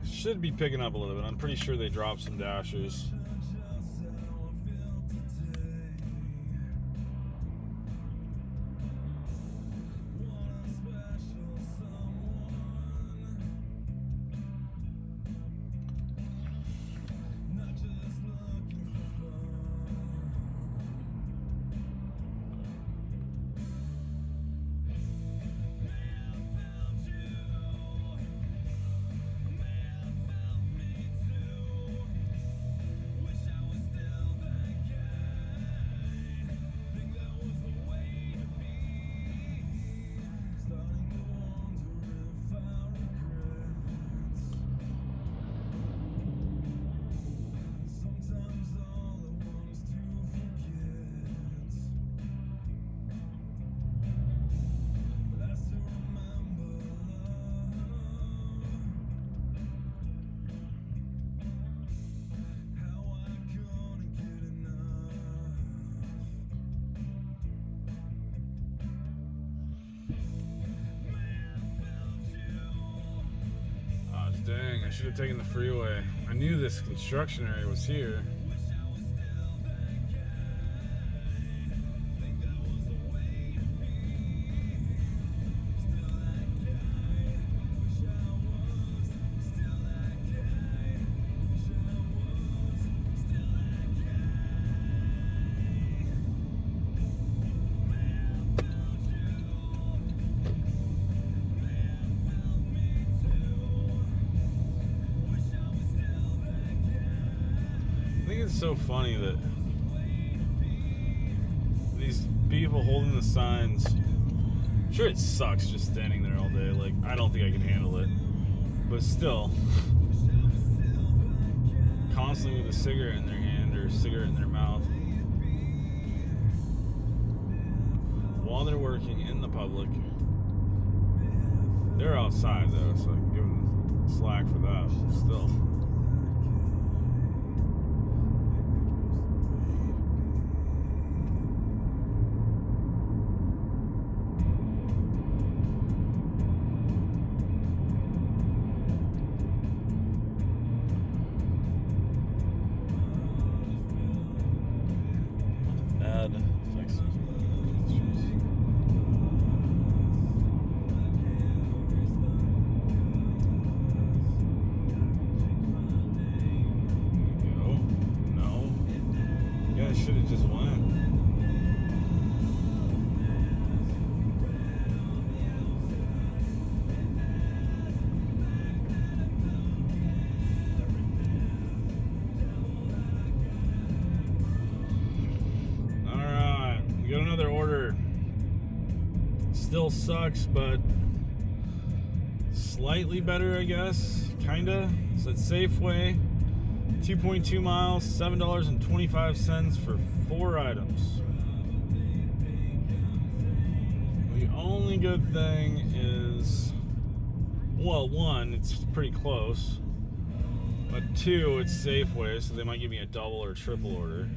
Speaker 1: Should be picking up a little bit. I'm pretty sure they dropped some dashers. Dang, I should have taken the freeway. I knew this construction area was here. It's so funny that these people holding the signs, sure it sucks just standing there all day, like I don't think I can handle it, but still constantly with a cigarette in their hand or a cigarette in their mouth while they're working in the public. They're outside though, so I can give them slack for that, but still. Should have just went. Alright, we got another order. Still sucks, but slightly better, I guess. Kinda. It's at Safeway. 2.2 miles, $7.25 for 4 items. The only good thing is, well, one, it's pretty close, but two, it's Safeway, so they might give me a double or triple order.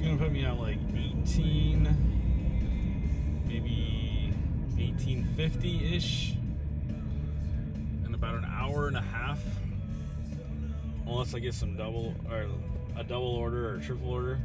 Speaker 1: gonna put me at like 18, maybe 1850-ish in about an hour and a half. Unless I get some double or a double order or a triple order.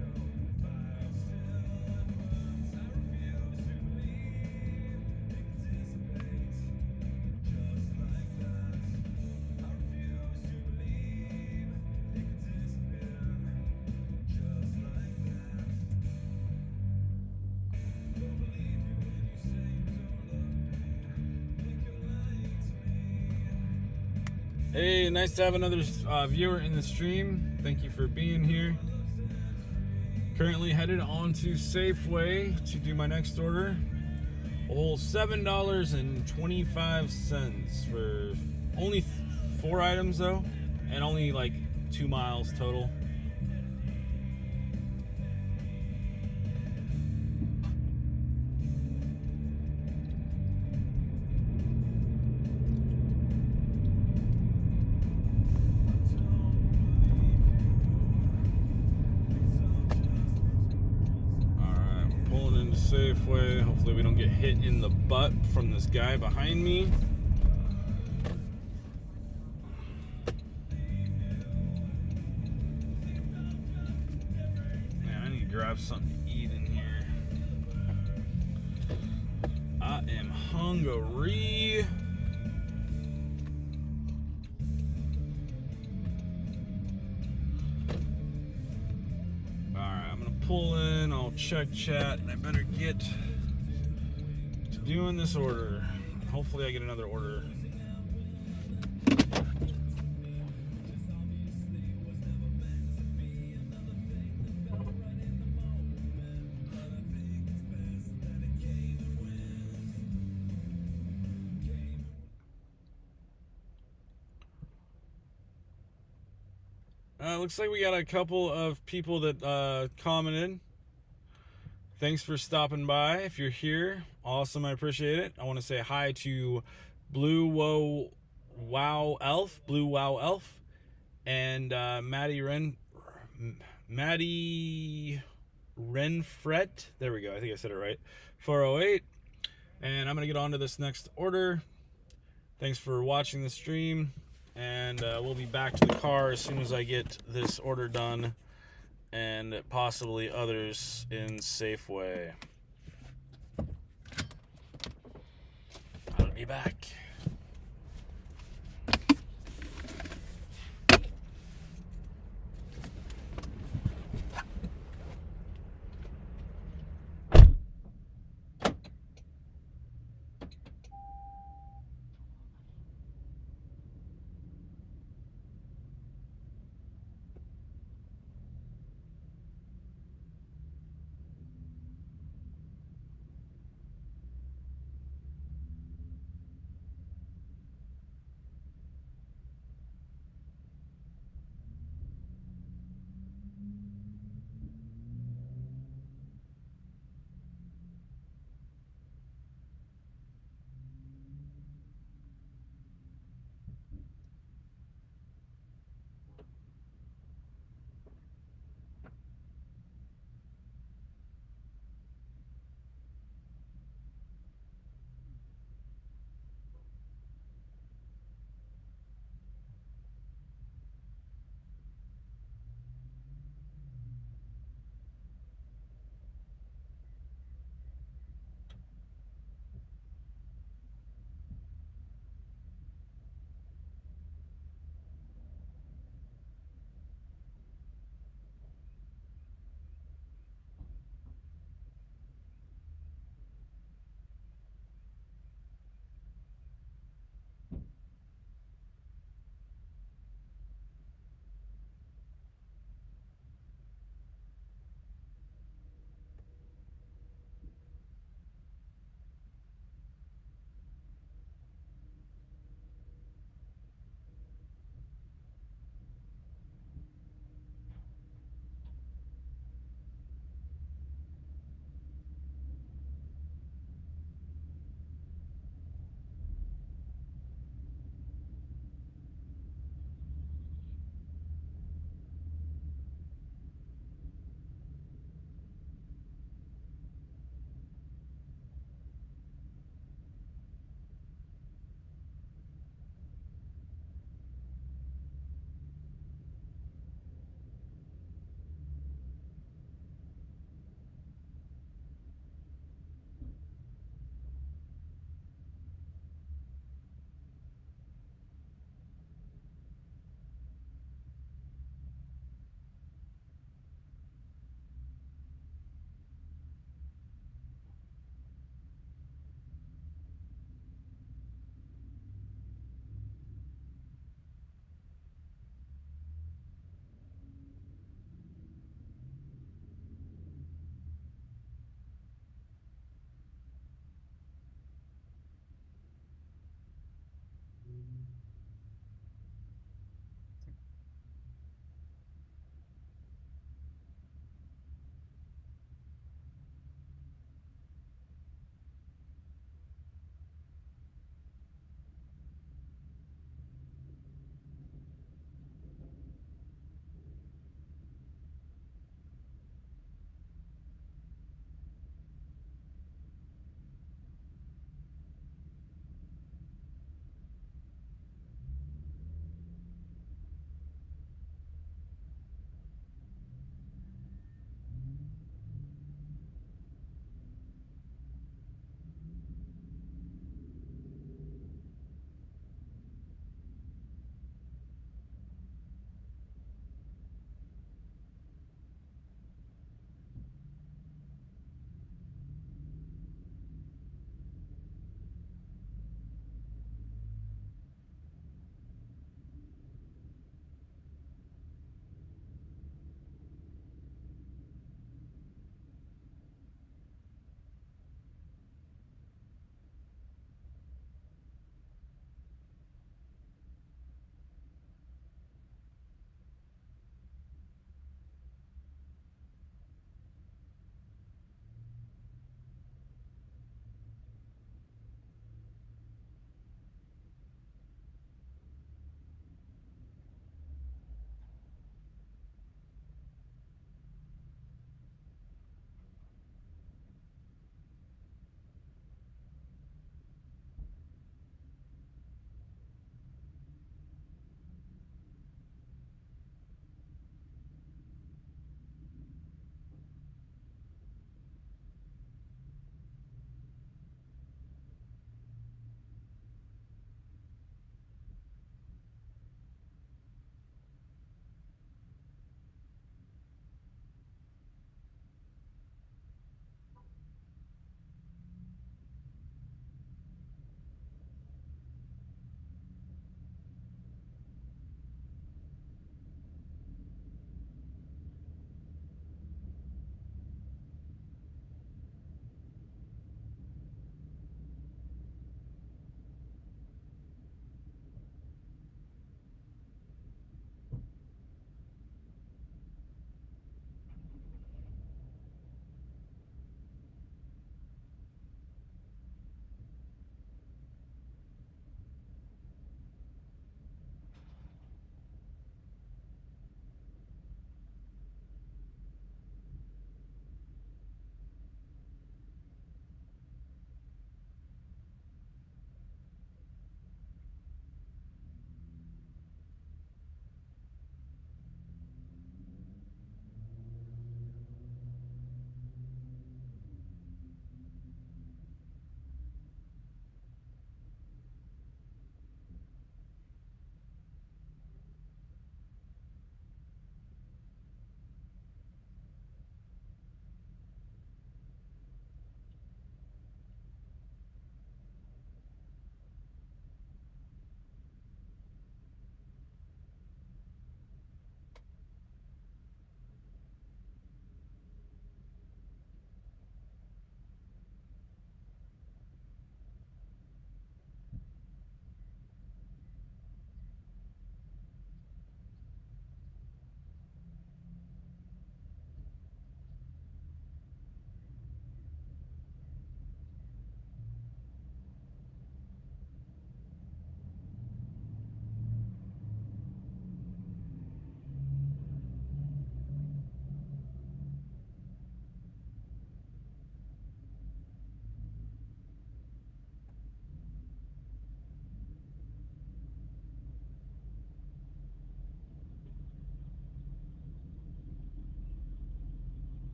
Speaker 1: Hey, nice to have another viewer in the stream. Thank you for being here. Currently headed on to Safeway to do my next order. A whole $7.25 for only 4 items though, and only like 2 miles total. Safeway. Hopefully we don't get hit in the butt from this guy behind me. Man, I need to grab something to eat in here. I am hungry. Pull in, I'll check chat, and I better get to doing this order. Hopefully I get another order. Looks like we got a couple of people that commented. Thanks for stopping by. If you're here, awesome. I appreciate it. I want to say hi to Blue Wow Elf, and Maddie Renfret. There we go. I think I said it right. 408. And I'm gonna get on to this next order. Thanks for watching the stream. And we'll be back to the car as soon as I get this order done and possibly others in Safeway. I'll be back.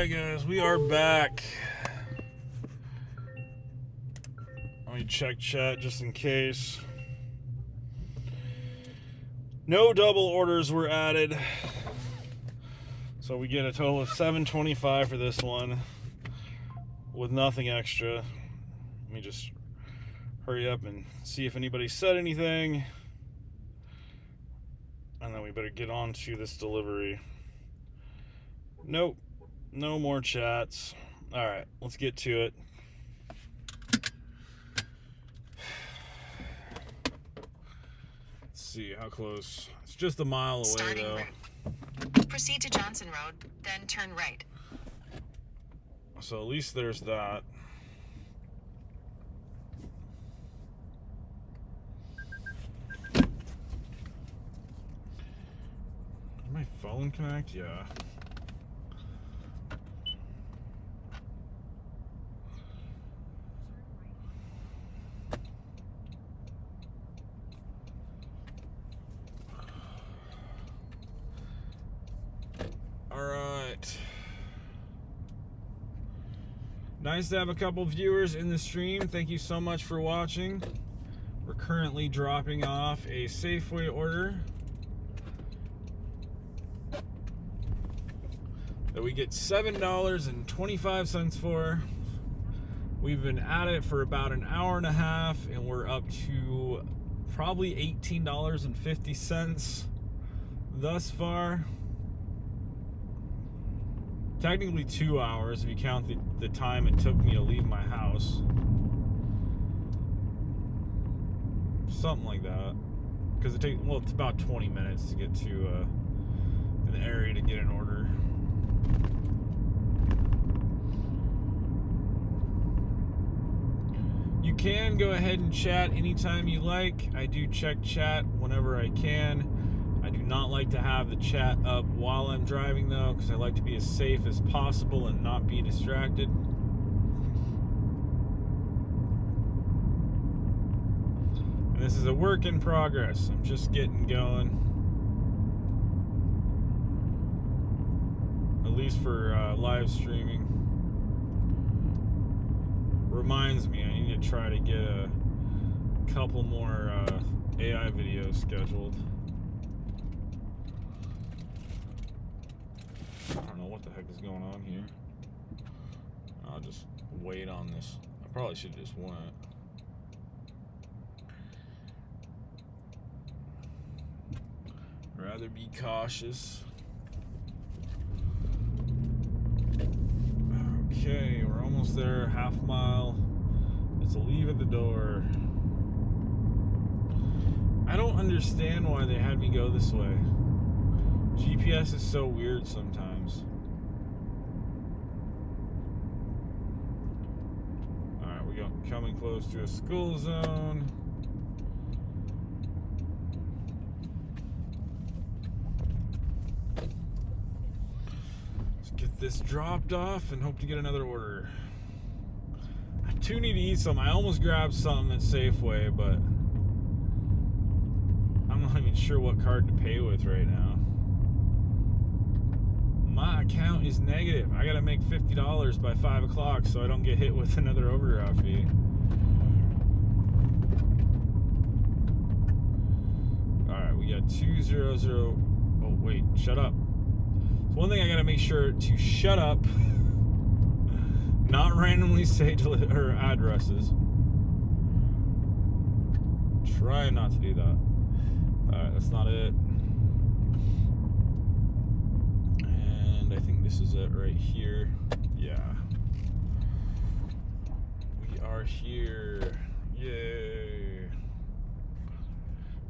Speaker 1: Alright guys, we are back. Let me check chat just in case. No double orders were added. So we get a total of $7.25 for this one with nothing extra. Let me just hurry up and see if anybody said anything. And then we better get on to this delivery. Nope. No more chats. Alright, let's get to it. Let's see how close. It's just a mile away
Speaker 3: Starting
Speaker 1: though.
Speaker 3: route. Proceed to Johnson Road, then turn right.
Speaker 1: So at least there's that. Did my phone connect? Yeah. Alright. Nice to have a couple viewers in the stream. Thank you so much for watching. We're currently dropping off a Safeway order that we get $7.25 for. We've been at it for about an hour and a half, and we're up to probably $18.50 thus far. Technically 2 hours if you count the time it took me to leave my house. Something like that. Because it's about 20 minutes to get to an area to get an order. You can go ahead and chat anytime you like. I do check chat whenever I can. I do not like to have the chat up while I'm driving though, because I like to be as safe as possible and not be distracted. And this is a work in progress. I'm just getting going. At least for live streaming. Reminds me, I need to try to get a couple more AI videos scheduled. I don't know what the heck is going on here. I'll just wait on this. I probably should just went. Rather be cautious. Okay, we're almost there. Half mile. Let's leave at the door. I don't understand why they had me go this way. GPS is so weird sometimes. Alright, we're coming close to a school zone. Let's get this dropped off and hope to get another order. I do need to eat some. I almost grabbed something at Safeway, but I'm not even sure what card to pay with right now. My account is negative. I gotta make $50 by 5 o'clock so I don't get hit with another overdraft fee. Alright, we got 200. Oh, wait, shut up. So one thing I gotta make sure to shut up, not randomly say addresses. Try not to do that. Alright, that's not it. I think this is it right here. Yeah. We are here. Yay.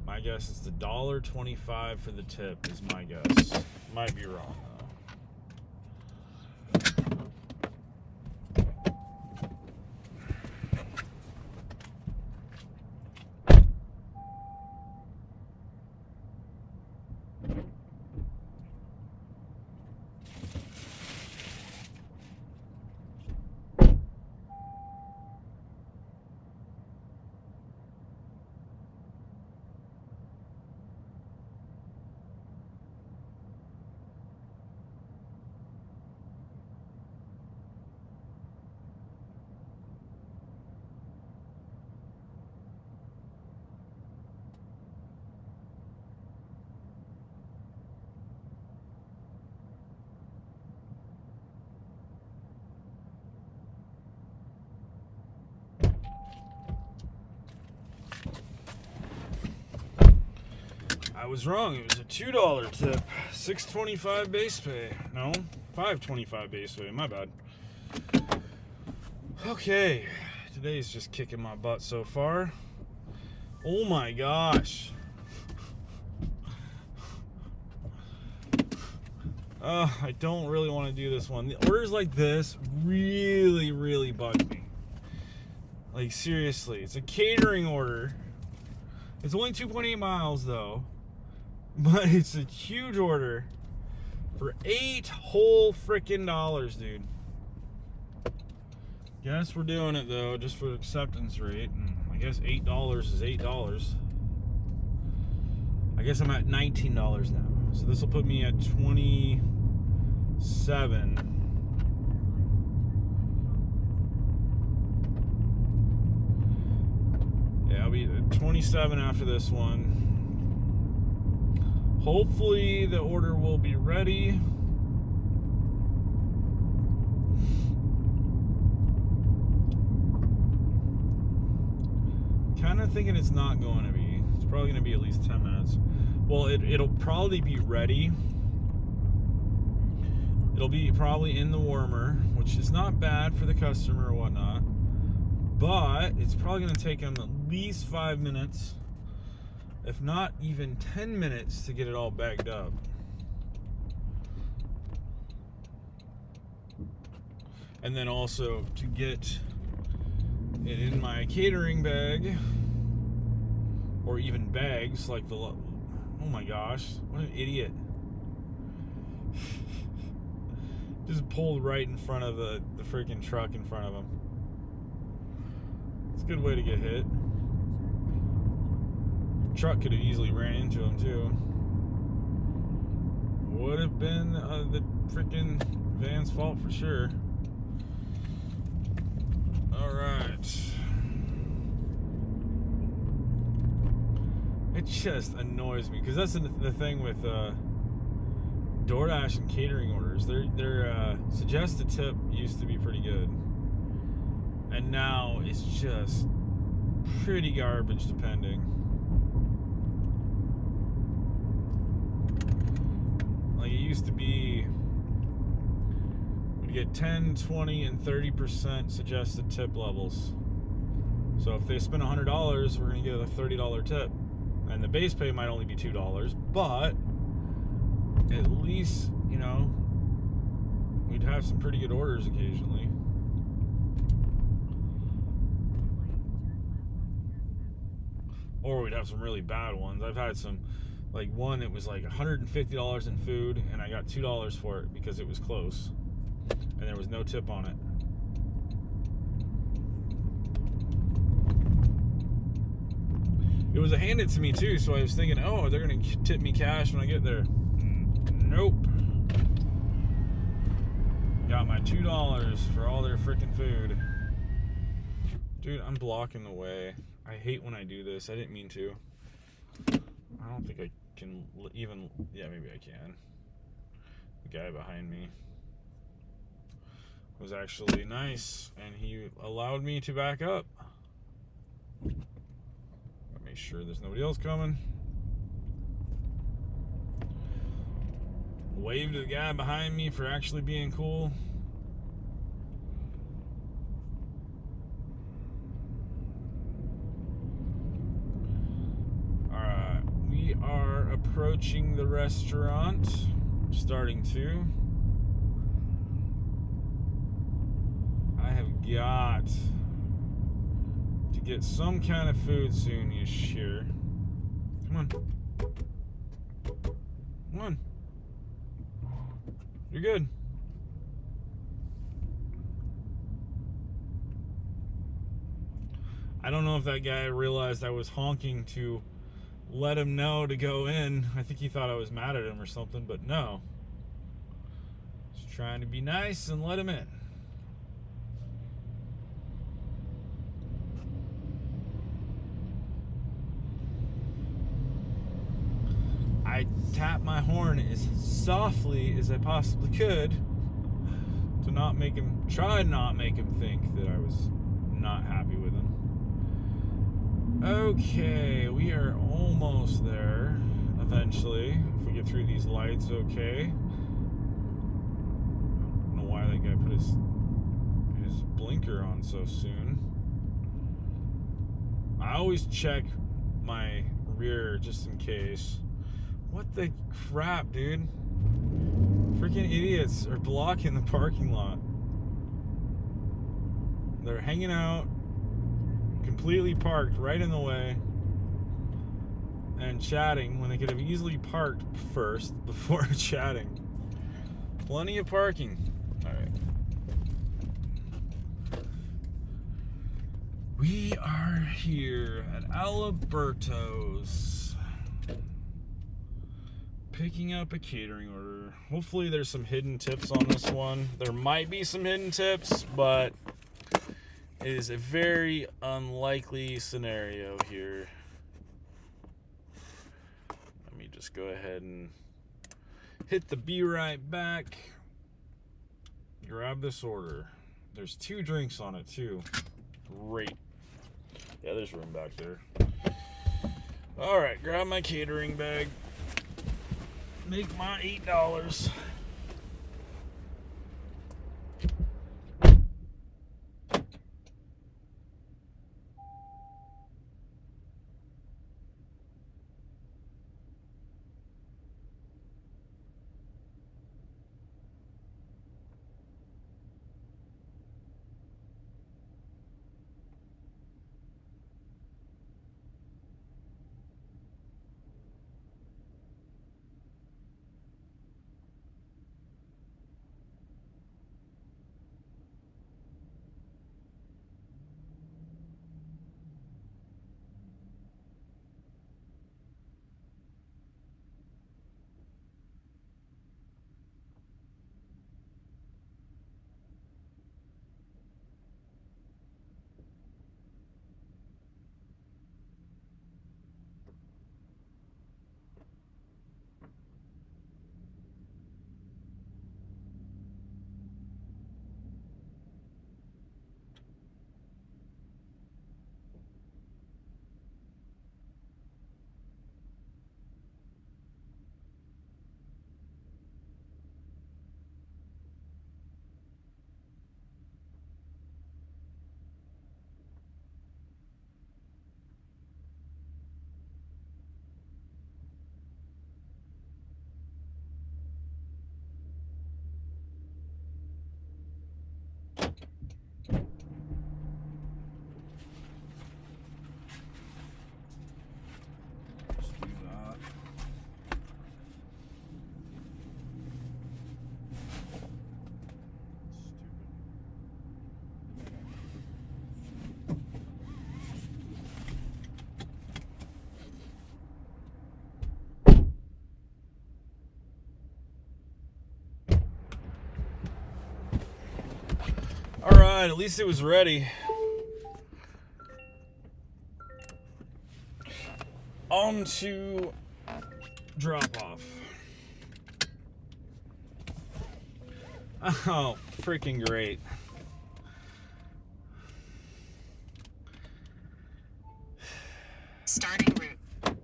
Speaker 1: My guess is the $1.25 for the tip is my guess. Might be wrong though. was wrong. It was a $2 tip. $6.25 base pay. No, $5.25 base pay. My bad. Okay. Today's just kicking my butt so far. Oh my gosh. I don't really want to do this one. The orders like this really, really bug me. Like, seriously. It's a catering order. It's only 2.8 miles, though. But it's a huge order for $8 whole frickin' dollars, dude. Guess we're doing it, though, just for acceptance rate. And I guess $8 is $8. I guess I'm at $19 now. So this will put me at 27. Yeah, I'll be at 27 after this one. Hopefully the order will be ready. Kind of thinking it's not going to be. It's probably going to be at least 10 minutes. Well, it'll probably be ready. It'll be probably in the warmer, which is not bad for the customer or whatnot. But it's probably going to take them at least 5 minutes, if not even 10 minutes, to get it all bagged up. And then also to get it in my catering bag, or even bags like the... Oh my gosh, what an idiot. Just pulled right in front of the freaking truck in front of him. It's a good way to get hit. The truck could have easily ran into him too. Would have been the freaking van's fault for sure. Alright. It just annoys me because that's the thing with DoorDash and catering orders. Their suggested tip used to be pretty good, and now it's just pretty garbage depending. Like, it used to be we'd get 10, 20, and 30% suggested tip levels. So if they spend $100, we're gonna get a $30 tip. And the base pay might only be $2, but at least, you know, we'd have some pretty good orders occasionally. Or we'd have some really bad ones. I've had some, like one that was like $150 in food, and I got $2 for it because it was close, and there was no tip on it. It was a hand it to me too, so I was thinking, oh, they're gonna tip me cash when I get there. Nope. Got my $2 for all their freaking food. Dude, I'm blocking the way. I hate when I do this. I didn't mean to. I don't think I can even... Yeah, maybe I can. The guy behind me was actually nice, and he allowed me to back up. Make sure there's nobody else coming. Wave to the guy behind me for actually being cool. Alright, we are approaching the restaurant. Starting to. I have got to get some kind of food soon, you sure? Come on. Come on. You're good. I don't know if that guy realized I was honking to let him know to go in. I think he thought I was mad at him or something, but no. Just trying to be nice and let him in. I tapped my horn as softly as I possibly could to not make him, try not make him think that I was not happy with him. Okay, we are almost there. A eventually, if we get through these lights, okay. I don't know why that guy put his blinker on so soon. I always check my rear just in case. What the crap, dude? Freaking idiots are blocking the parking lot. They're hanging out, completely parked right in the way, and chatting when they could have easily parked first before chatting. Plenty of parking. All right. We are here at Alberto's, picking up a catering order. Hopefully there's some hidden tips on this one. There might be some hidden tips, but it is a very unlikely scenario here. Let me just go ahead and hit the be right back. Grab this order. There's 2 drinks on it too. Great. Yeah, there's room back there. All right, grab my catering bag. Make my $8. All right, at least it was ready. On to drop off. Oh, freaking great.
Speaker 3: Starting route.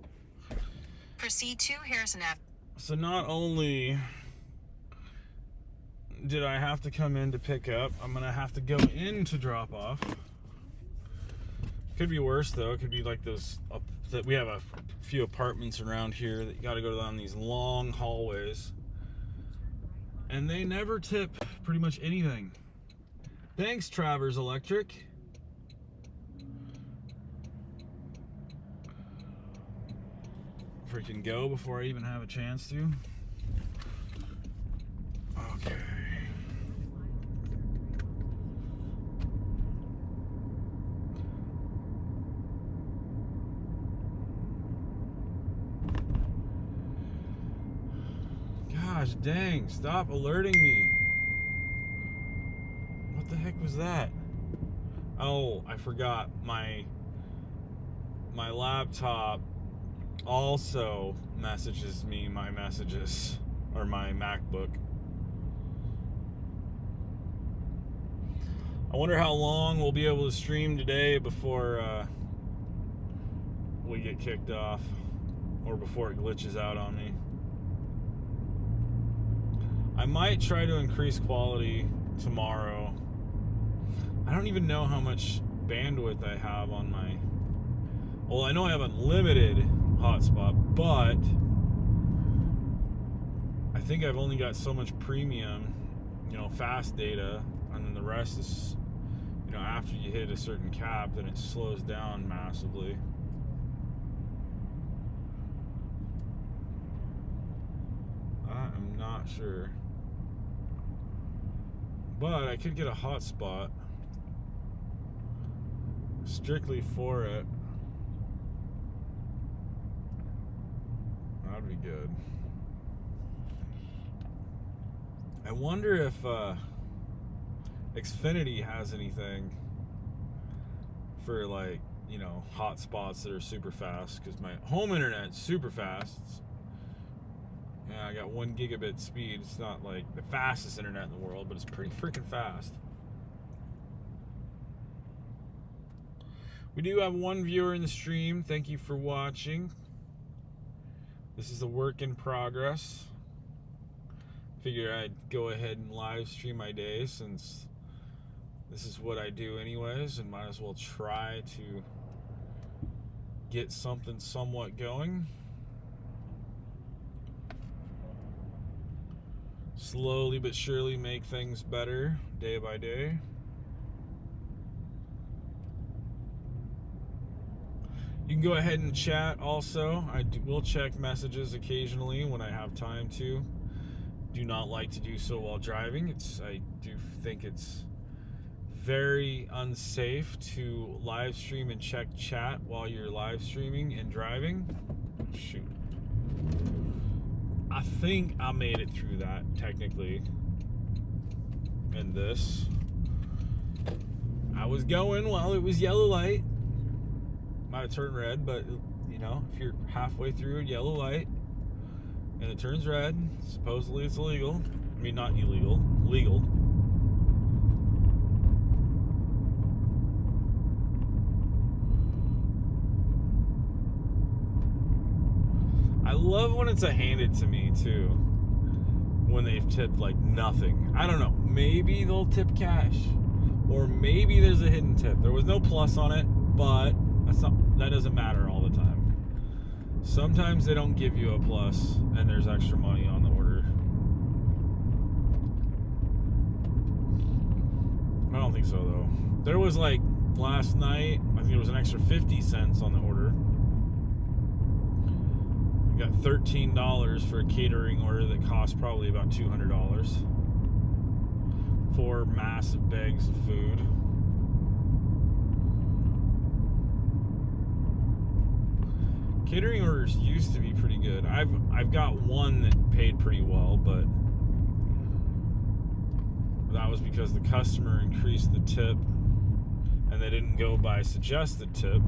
Speaker 3: Proceed to Harrison Ave.
Speaker 1: So not only did I have to come in to pick up, I'm gonna have to go in to drop off. Could be worse though. It could be like those that we have a few apartments around here that you got to go down these long hallways, and they never tip pretty much anything. Thanks, Travers Electric. Freaking go before I even have a chance to. Okay. Gosh dang, stop alerting me. What the heck was that? Oh, I forgot my laptop also messages me my messages, or my MacBook. I wonder how long we'll be able to stream today before we get kicked off. or before it glitches out on me. I might try to increase quality tomorrow. I don't even know how much bandwidth I have on my... Well, I know I have unlimited hotspot, but I think I've only got so much premium, fast data, and then the rest is, after you hit a certain cap, then it slows down massively. I'm not sure. But I could get a hotspot strictly for it. That'd be good. I wonder if Xfinity has anything for hotspots that are super fast, because my home internet's super fast. Yeah, I got 1 gigabit speed. It's not like the fastest internet in the world, but it's pretty freaking fast. We do have 1 viewer in the stream. Thank you for watching. This is a work in progress. Figure I'd go ahead and live stream my day, since this is what I do anyways, and might as well try to get something somewhat going. Slowly but surely make things better day by day. You can go ahead and chat also. I will check messages occasionally when I have time to. Do not like to do so while driving. I do think it's very unsafe to live stream and check chat while you're live streaming and driving. Shoot. I think I made it through that technically. And this. I was going while it was yellow light. Might have turned red, but if you're halfway through a yellow light and it turns red, supposedly it's illegal. I mean, not illegal, legal. I love when it's handed to me too, when they've tipped nothing. I don't know, maybe they'll tip cash, or maybe there's a hidden tip. There was no plus on it, but that doesn't matter all the time. Sometimes they don't give you a plus and there's extra money on the order. I don't think so though. There was last night, I think it was an extra 50 cents on the order. We got $13 for a catering order that cost probably about $200 for massive bags of food. Catering orders used to be pretty good. I've got one that paid pretty well, but that was because the customer increased the tip and they didn't go by suggested tip.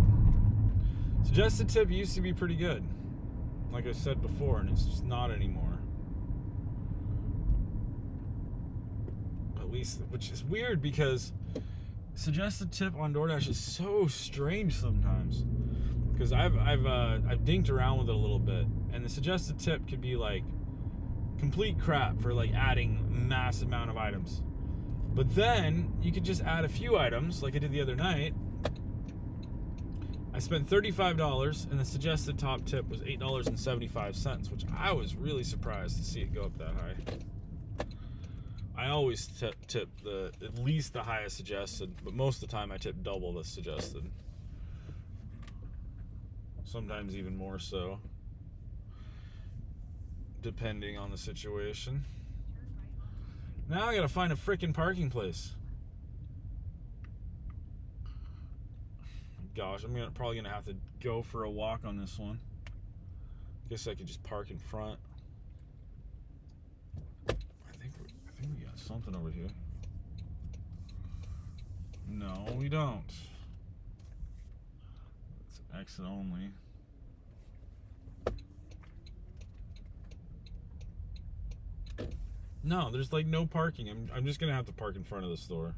Speaker 1: Suggested tip used to be pretty good, like I said before, and it's just not anymore. At least, which is weird because suggested tip on DoorDash is so strange sometimes. Because I've dinked around with it a little bit, and the suggested tip could be complete crap for adding massive amount of items. But then you could just add a few items, like I did the other night. I spent $35, and the suggested top tip was $8.75, which I was really surprised to see it go up that high. I always tip at least the highest suggested, but most of the time I tip double the suggested. Sometimes even more so, depending on the situation. Now I gotta find a frickin' parking place. Gosh, I'm probably gonna have to go for a walk on this one. Guess I could just park in front. I think we got something over here. No, we don't. It's exit only. No, there's no parking. I'm just gonna have to park in front of the store.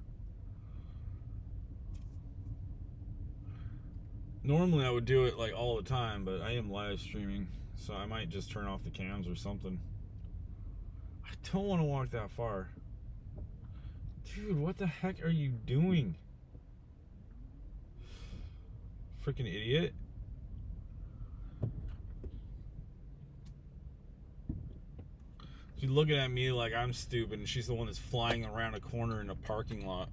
Speaker 1: Normally I would do it like all the time, but I am live streaming, so I might just turn off the cams or something. I don't want to walk that far. Dude, what the heck are you doing? Freaking idiot. She's looking at me like I'm stupid, and she's the one that's flying around a corner in a parking lot.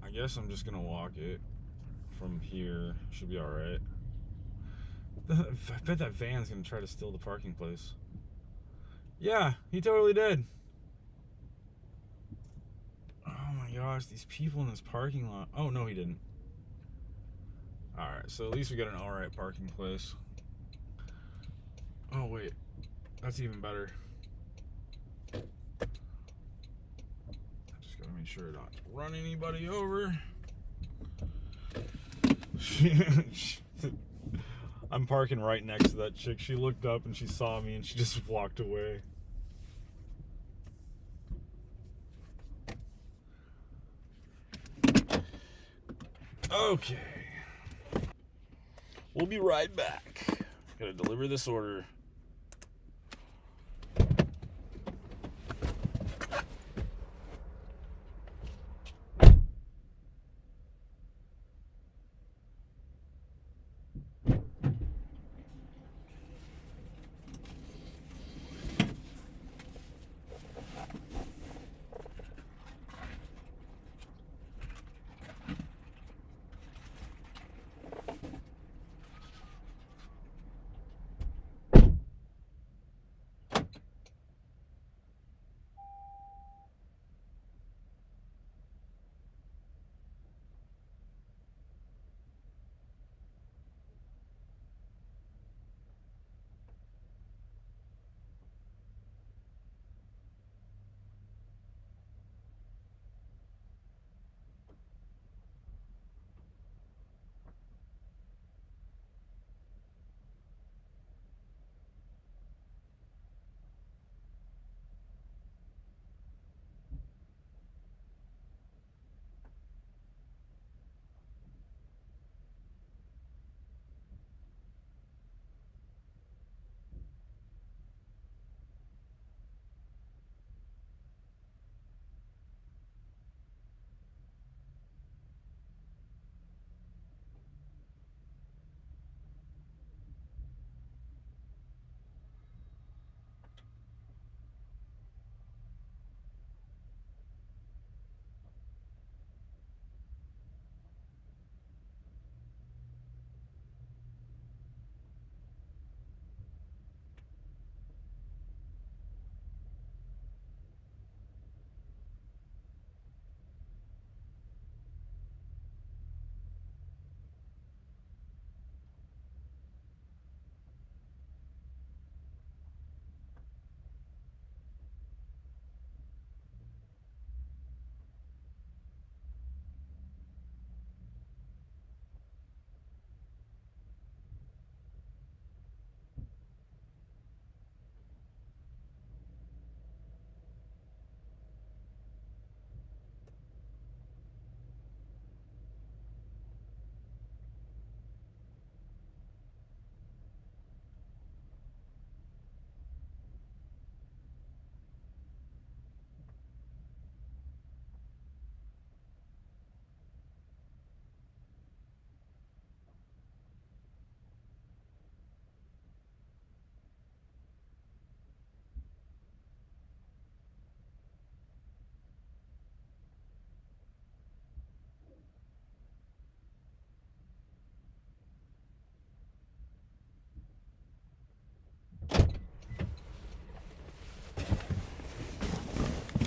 Speaker 1: I guess I'm just gonna walk it from here. Should be alright. I bet that van's gonna try to steal the parking place. Yeah, he totally did. Oh my gosh, these people in this parking lot. Oh, no, he didn't. Alright, so at least we got an alright parking place. Oh, wait. That's even better. I just gotta make sure not to run anybody over. I'm parking right next to that chick. She looked up and she saw me and she just walked away. Okay. We'll be right back. Gotta deliver this order.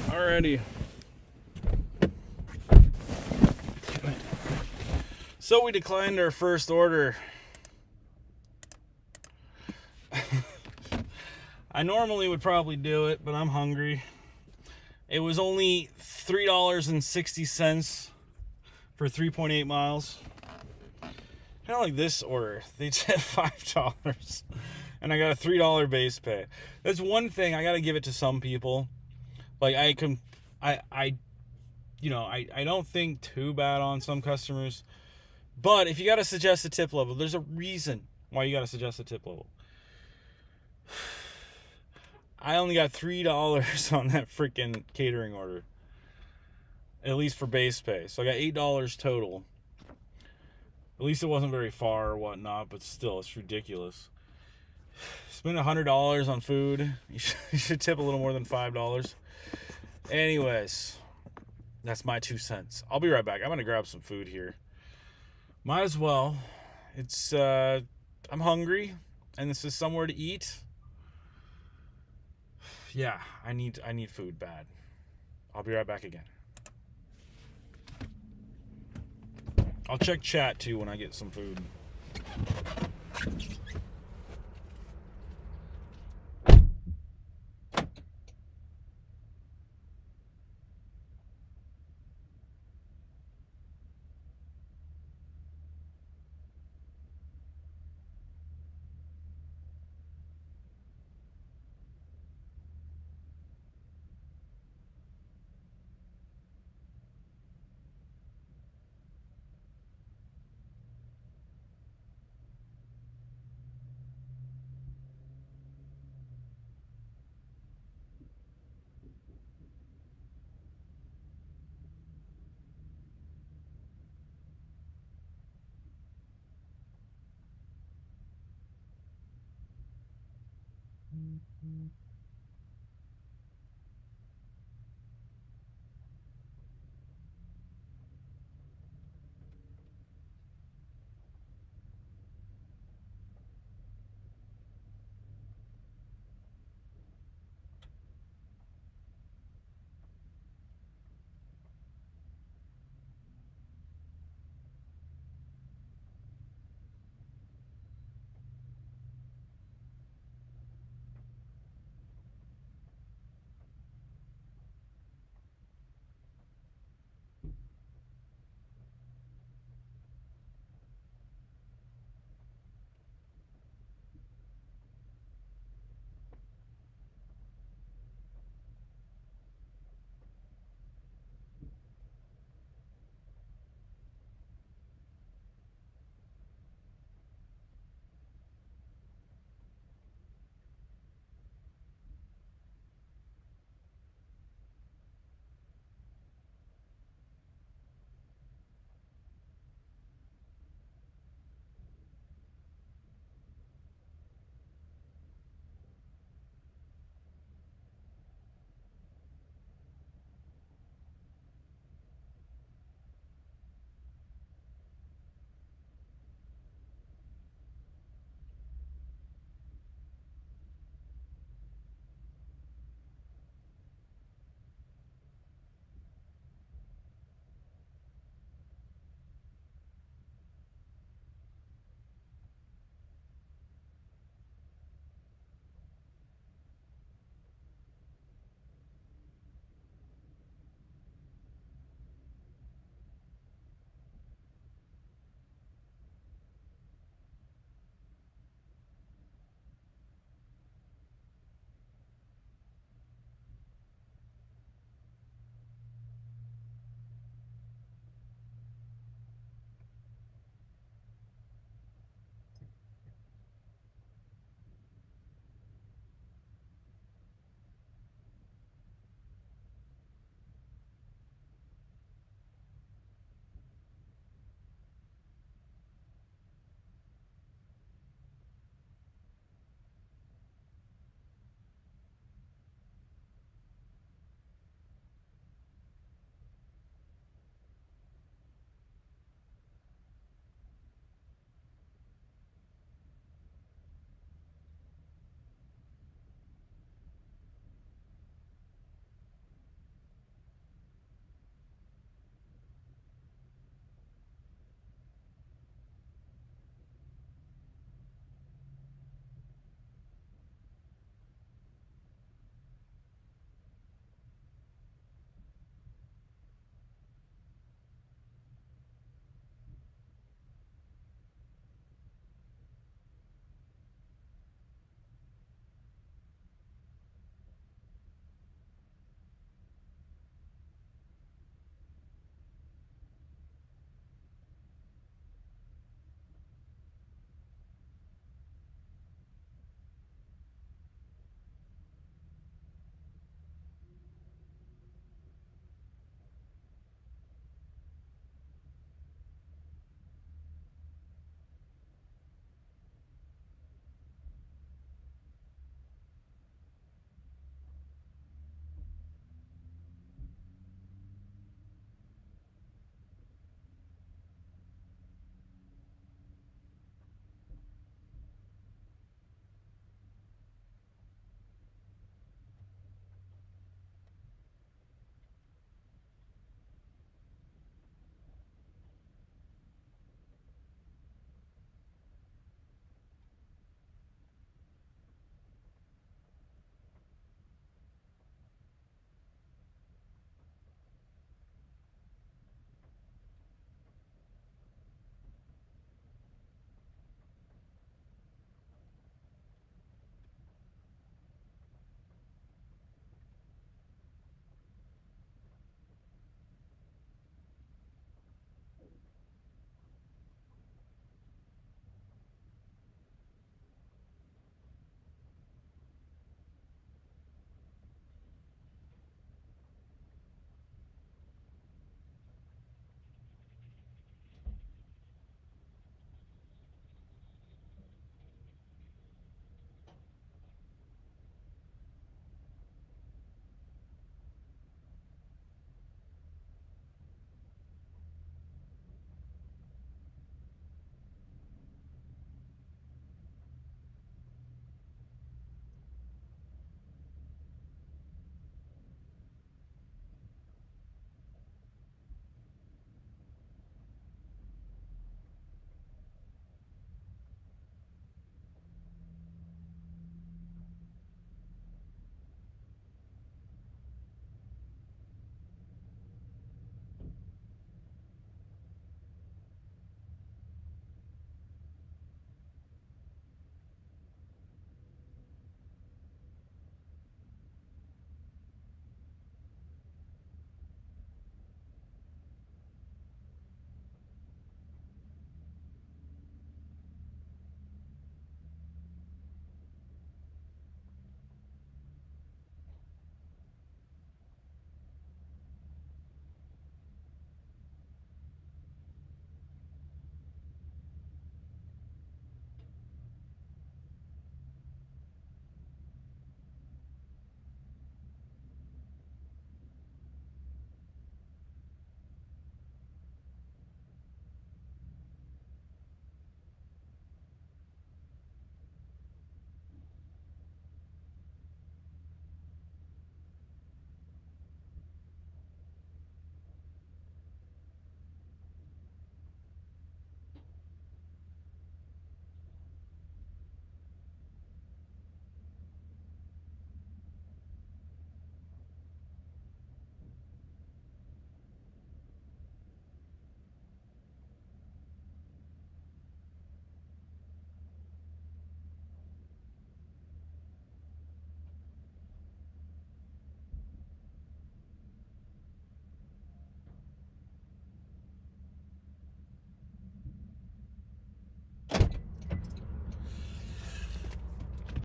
Speaker 1: Alrighty. So we declined our first order. I normally would probably do it, but I'm hungry. It was only $3.60 for 3.8 miles. Kind of like this order. They said $5. and I got a $3 base pay. That's one thing I got to give it to some people. Like I don't think too bad on some customers, but if you got to suggest a tip level, there's a reason why you got to suggest a tip level. I only got $3 on that freaking catering order, at least for base pay. So I got $8 total. At least it wasn't very far or whatnot, but still, it's ridiculous. Spend $100 on food. You should tip a little more than $5. Anyways, that's my 2 cents. I'll be right back. I'm gonna grab some food here. Might as well. It's I'm hungry, and this is somewhere to eat. Yeah, I need food bad. I'll be right back again. I'll check chat too when I get some food.